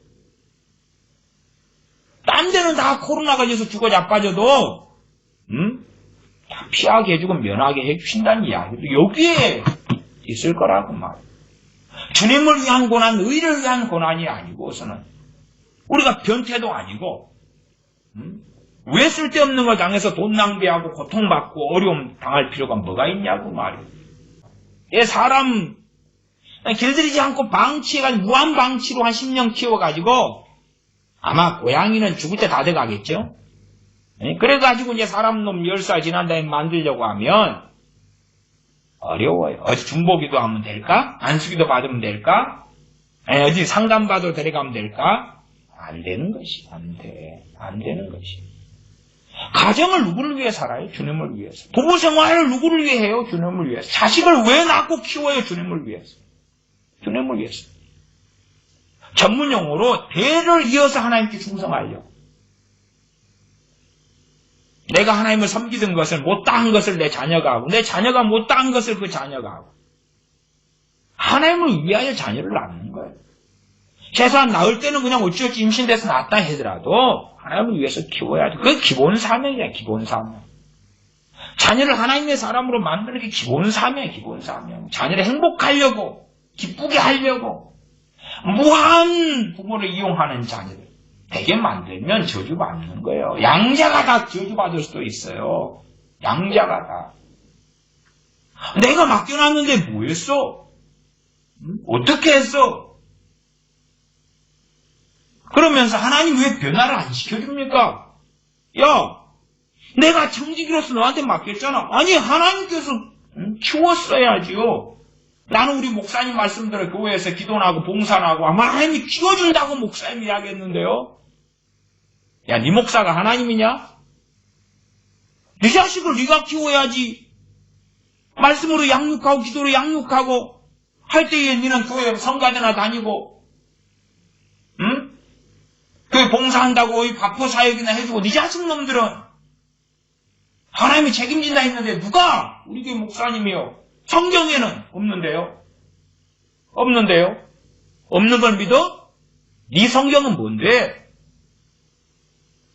딴 데는 다 코로나가 있어서 죽어 자빠져도 다 피하게 해주고 면하게 해주신다는 이야기도 여기에 있을 거라고 말이에요. 주님을 위한 고난, 의를 위한 고난이 아니고서는 우리가 변태도 아니고 왜 쓸데없는 걸 당해서 돈 낭비하고 고통받고 어려움 당할 필요가 뭐가 있냐고 말이에요. 사람 길들이지 않고 방치해가지고 무한방치로 한 10년 키워가지고 아마 고양이는 죽을 때 다 돼가겠죠. 그래가지고 이제 사람 놈 10살 지난 다음에 만들려고 하면 어려워요. 어디 중보기도 하면 될까? 안수기도 받으면 될까? 어디 상담받으러 데려가면 될까? 안 되는 것이 안 되는 것이. 가정을 누구를 위해 살아요? 주님을 위해서. 부부 생활을 누구를 위해 해요? 주님을 위해서. 자식을 왜 낳고 키워요? 주님을 위해서. 주님을 위해서. 전문 용어로 대를 이어서 하나님께 충성하려. 내가 하나님을 섬기던 것을 못다한 것을 내 자녀가 하고 내 자녀가 못다한 것을 그 자녀가 하고 하나님을 위하여 자녀를 낳는 거예요. 최소한 낳을 때는 그냥 어찌어찌 임신돼서 낳았다 하더라도 하나님을 위해서 키워야죠. 그게 기본 사명이야, 기본 사명. 자녀를 하나님의 사람으로 만드는 게 기본 사명이야, 기본 사명. 자녀를 행복하려고, 기쁘게 하려고, 무한 부모를 이용하는 자녀들 되게 만들면 저주받는 거예요. 양자가 다 저주받을 수도 있어요. 양자가 다. 내가 맡겨놨는데 뭐 했어? 어떻게 했어? 그러면서 하나님 왜 변화를 안 시켜줍니까? 야, 내가 청지기로서 너한테 맡겼잖아. 아니, 하나님께서 키웠어야지요. 나는 우리 목사님 말씀대로 교회에서 기도하고 봉사하고 아마 하나님이 키워준다고 목사님이 이야기했는데요. 야, 네 목사가 하나님이냐? 네 자식을 네가 키워야지. 말씀으로 양육하고 기도로 양육하고 할 때에 너는 교회 성가대나 다니고 응? 교회 봉사한다고 바포 사역이나 해주고 네 자식 놈들은 하나님이 책임진다 했는데 누가? 우리 교회 목사님이요. 성경에는 없는데요. 없는데요. 없는 걸 믿어? 네 성경은 뭔데?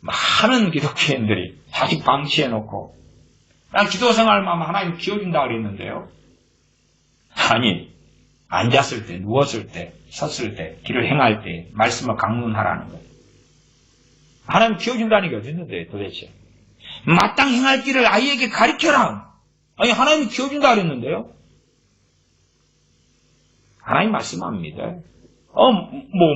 많은 기독교인들이 자식 방치해놓고 난 기도 생활만 하면 하나님 키워준다 그랬는데요. 아니, 앉았을 때, 누웠을 때, 섰을 때, 길을 행할 때 말씀을 강론하라는 거예요. 하나님 키워준다는 게 어딨는데 도대체. 마땅히 행할 길을 아이에게 가르쳐라. 아니, 하나님이 키워준다 그랬는데요. 하나님 말씀합니다.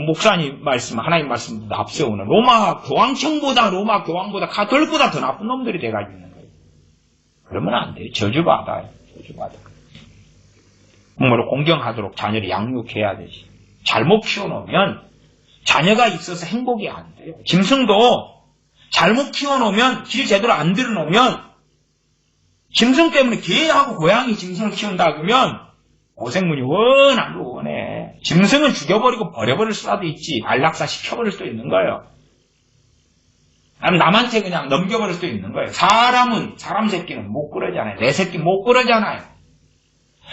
목사님 말씀, 하나님 말씀도 앞세우는 로마 교황청보다, 로마 교황보다, 가톨보다 더 나쁜 놈들이 돼가지고 있는 거예요. 그러면 안 돼요. 저주받아요. 저주받아요. 부모를 공경하도록 자녀를 양육해야 되지. 잘못 키워놓으면 자녀가 있어서 행복이 안 돼요. 짐승도 잘못 키워놓으면 길 제대로 안 들여놓으면 짐승 때문에 개하고 고양이 짐승을 키운다 그러면 고생문이 워낙 원해. 짐승은 죽여버리고 버려버릴 수라도 있지. 안락사 시켜버릴 수도 있는 거예요. 아니면 남한테 그냥 넘겨버릴 수도 있는 거예요. 사람 새끼는 못 그러잖아요. 내 새끼 못 그러잖아요.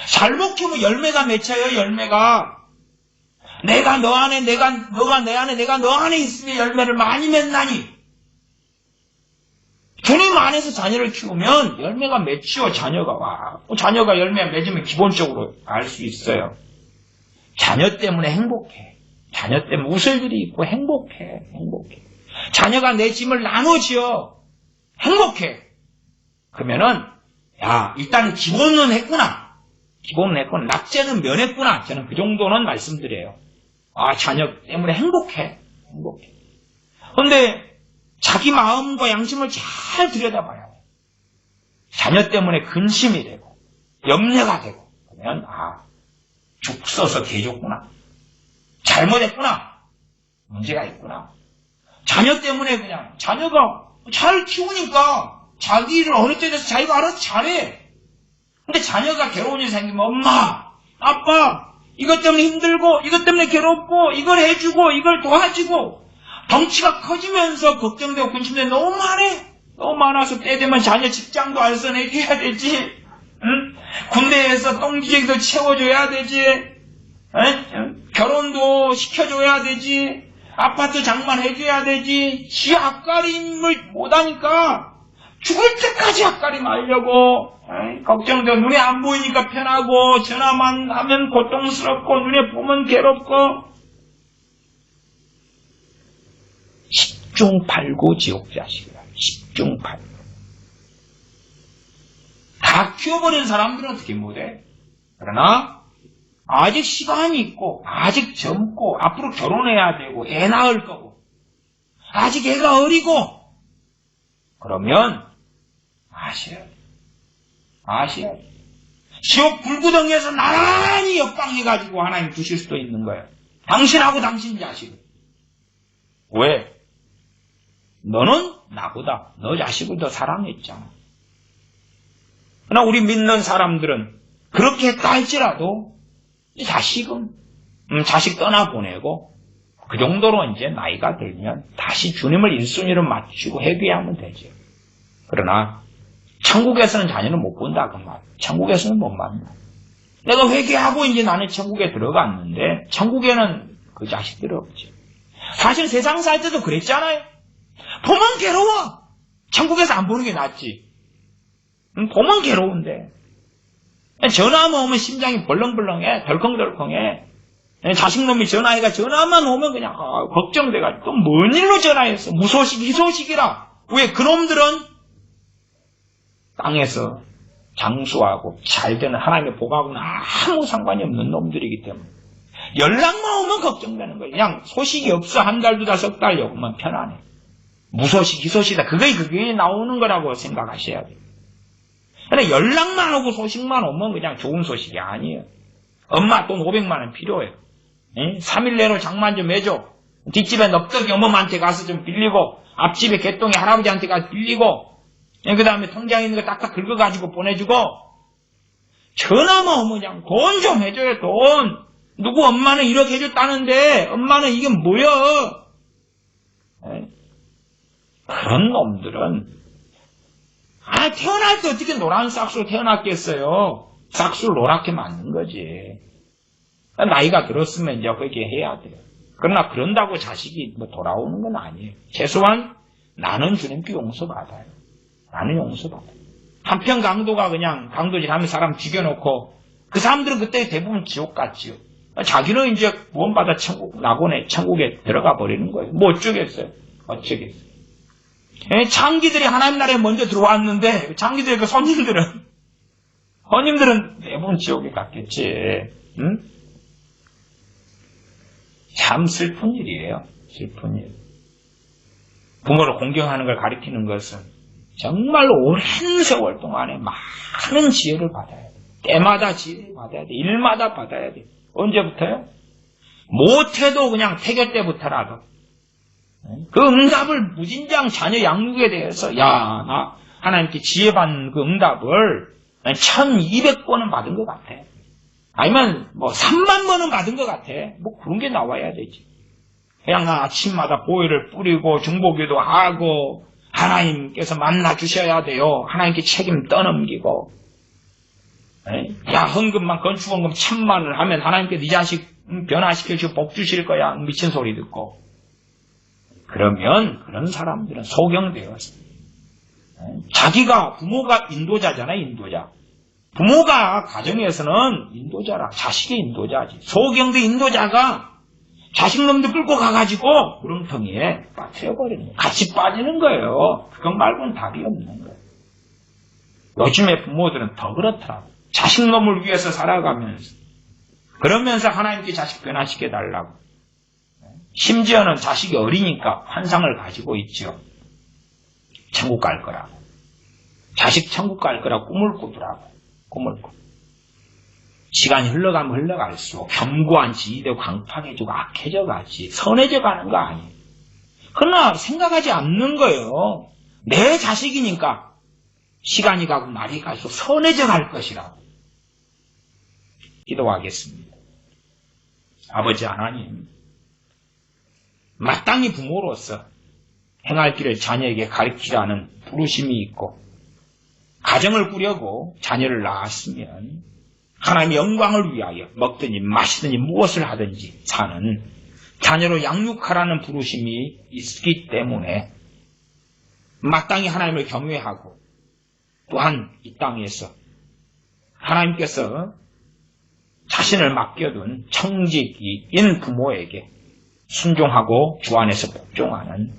잘못 키우면 열매가 맺혀요. 열매가. 내가 너 안에, 너가 내 안에, 내가 너 안에 있으면 열매를 많이 맺나니. 주님 안에서 자녀를 키우면 열매가 맺혀. 자녀가 와. 자녀가 열매 맺으면 기본적으로 알 수 있어요. 자녀 때문에 행복해. 자녀 때문에 웃을 일이 있고 행복해. 자녀가 내 짐을 나눠지어 행복해. 그러면은 야, 일단 기본은 했구나. 기본은 했구나. 납제는 면했구나. 저는 그 정도는 말씀드려요. 아, 자녀 때문에 행복해. 행복해. 그런데 자기 마음과 양심을 잘 들여다봐야 돼. 자녀 때문에 근심이 되고 염려가 되고 그러면 죽 써서 개줬구나. 잘못했구나. 문제가 있구나. 자녀 때문에 그냥 자녀가 잘 키우니까 자기 일을 어릴 때 돼서 자기가 알아서 잘해. 근데 자녀가 괴로운 일이 생기면 엄마, 아빠 이것 때문에 힘들고 이것 때문에 괴롭고 이걸 해주고 이걸 도와주고 덩치가 커지면서 걱정되고 근심되고 너무 많아. 너무 많아서 때 되면 자녀 직장도 알선해줘야 되지. 응? 군대에서 똥기저귀도 채워줘야 되지. 응? 결혼도 시켜줘야 되지. 아파트 장만해줘야 되지. 지 앞가림을 못하니까 죽을 때까지 앞가림 하려고. 걱정되고 눈에 안 보이니까 편하고 전화만 하면 고통스럽고 눈에 보면 괴롭고 10중 8구 지옥 자식이야. 10중 8구. 다 키워버린 사람들은 어떻게 못해? 그러나 아직 시간이 있고 아직 젊고 앞으로 결혼해야 되고 애 낳을 거고 아직 애가 어리고 그러면 아셔야 돼. 아셔야 돼. 지옥 불구덩이에서 나란히 옆방해가지고 하나님 두실 수도 있는 거예요. 당신하고 당신 자식을. 왜? 너는 나보다 너 자식을 더 사랑했잖아. 그러나 우리 믿는 사람들은 그렇게 했다 할지라도 자식은 자식 떠나보내고 그 정도로 이제 나이가 들면 다시 주님을 1순위로 맞추고 회개하면 되죠. 그러나 천국에서는 자녀는 못 본다 그 말. 천국에서는 못 만나. 내가 회개하고 이제 나는 천국에 들어갔는데 천국에는 그 자식들이 없지. 사실 세상 살 때도 그랬잖아요. 보면 괴로워. 천국에서 안 보는 게 낫지. 보면 괴로운데. 전화만 오면 심장이 벌렁벌렁해. 덜컹덜컹해. 자식놈이 전화해가 전화만 오면 그냥 걱정돼가지고 또 뭔 일로 전화했어. 무소식 희소식이라. 왜 그놈들은 땅에서 장수하고 잘되는 하나님의 복하고는 아무 상관이 없는 놈들이기 때문에 연락만 오면 걱정되는 거예요. 그냥 소식이 없어 한 달, 두 달, 석 달 오면 편안해. 무소식, 희소식이다. 그게 나오는 거라고 생각하셔야 돼요. 근데 연락만 오고 소식만 오면 그냥 좋은 소식이 아니에요. 엄마 돈 500만 원 필요해요. 3일 내로 장만 좀 해줘. 뒷집에 넙떡이 어머님한테 가서 좀 빌리고 앞집에 개똥이 할아버지한테 가서 빌리고 그 다음에 통장에 있는 거 딱딱 긁어가지고 보내주고 전화만 오면 그냥 돈 좀 해줘요. 돈. 누구 엄마는 이렇게 해줬다는데 엄마는 이게 뭐야. 그런 놈들은 태어날 때 어떻게 노란 싹수로 태어났겠어요. 싹수를 노랗게 만든 거지. 나이가 들었으면 이제 그렇게 해야 돼요. 그러나 그런다고 자식이 돌아오는 건 아니에요. 최소한 나는 주님께 용서받아요. 나는 용서받아요. 한편 강도가 그냥 강도질 하면 사람 죽여놓고 그 사람들은 그때 대부분 지옥 갔지요. 자기는 이제 구원받아 낙원에 천국에 들어가 버리는 거예요. 뭐 어쩌겠어요. 어쩌겠어요. 장기들이 하나님 나라에 먼저 들어왔는데 장기들의 그 손님들은 대부분 지옥에 갔겠지. 응? 참 슬픈 일이에요. 슬픈 일. 부모를 공경하는 걸 가리키는 것은 정말 오랜 세월 동안에 많은 지혜를 받아야 돼. 때마다 지혜를 받아야 돼. 일마다 받아야 돼. 언제부터요? 못해도 그냥 태교 때부터라도. 그 응답을 무진장 자녀 양육에 대해서 나 하나님께 지혜받는 그 응답을 1200번은 받은 것 같아. 아니면 3만 번은 받은 것 같아. 그런 게 나와야 되지. 그냥 아침마다 보혈을 뿌리고 중보기도 하고 하나님께서 만나 주셔야 돼요. 하나님께 책임 떠넘기고 헌금만 건축원금 1000만을 하면 하나님께 네 자식 변화시켜주고 복 주실 거야. 미친 소리 듣고. 그러면 그런 사람들은 소경되었어. 자기가 부모가 인도자잖아. 인도자. 부모가 가정에서는 인도자라. 자식이 인도자지. 소경된 인도자가 자식놈도 끌고 가가지고 구렁텅이에 빠뜨려버리는 거예요. 같이 빠지는 거예요. 그것 말고는 답이 없는 거예요. 요즘의 부모들은 더 그렇더라고요. 자식놈을 위해서 살아가면서 그러면서 하나님께 자식 변화시켜 달라고. 심지어는 자식이 어리니까 환상을 가지고 있죠. 천국 갈 거라고. 자식 천국 갈 거라고 꿈을 꾸더라고. 꿈을 꾸. 시간이 흘러가면 흘러갈수록 견고한 지위되고 강팍해지고 악해져 가지 선해져 가는 거 아니에요. 그러나 생각하지 않는 거예요. 내 자식이니까 시간이 가고 날이 갈수록 선해져 갈 것이라고. 기도하겠습니다. 아버지 하나님, 마땅히 부모로서 행할 길을 자녀에게 가르치라는 부르심이 있고 가정을 꾸려고 자녀를 낳았으면 하나님의 영광을 위하여 먹든지 마시든지 무엇을 하든지 사는 자녀로 양육하라는 부르심이 있기 때문에 마땅히 하나님을 경외하고 또한 이 땅에서 하나님께서 자신을 맡겨둔 청직인 부모에게 순종하고 주 안에서 복종하는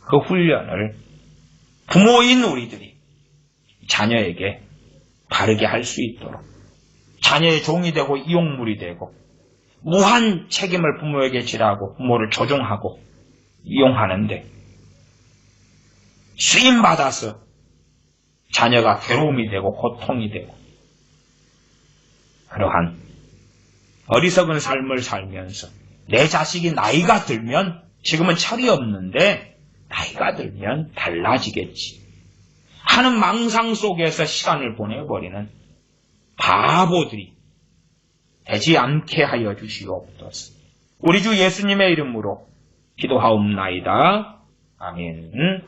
그 훈련을 부모인 우리들이 자녀에게 바르게 할 수 있도록 자녀의 종이 되고 이용물이 되고 무한 책임을 부모에게 지라고 부모를 조종하고 이용하는데 쓰임받아서 자녀가 괴로움이 되고 고통이 되고 그러한 어리석은 삶을 살면서 내 자식이 나이가 들면 지금은 철이 없는데 나이가 들면 달라지겠지 하는 망상 속에서 시간을 보내버리는 바보들이 되지 않게 하여 주시옵소서. 우리 주 예수님의 이름으로 기도하옵나이다. 아멘.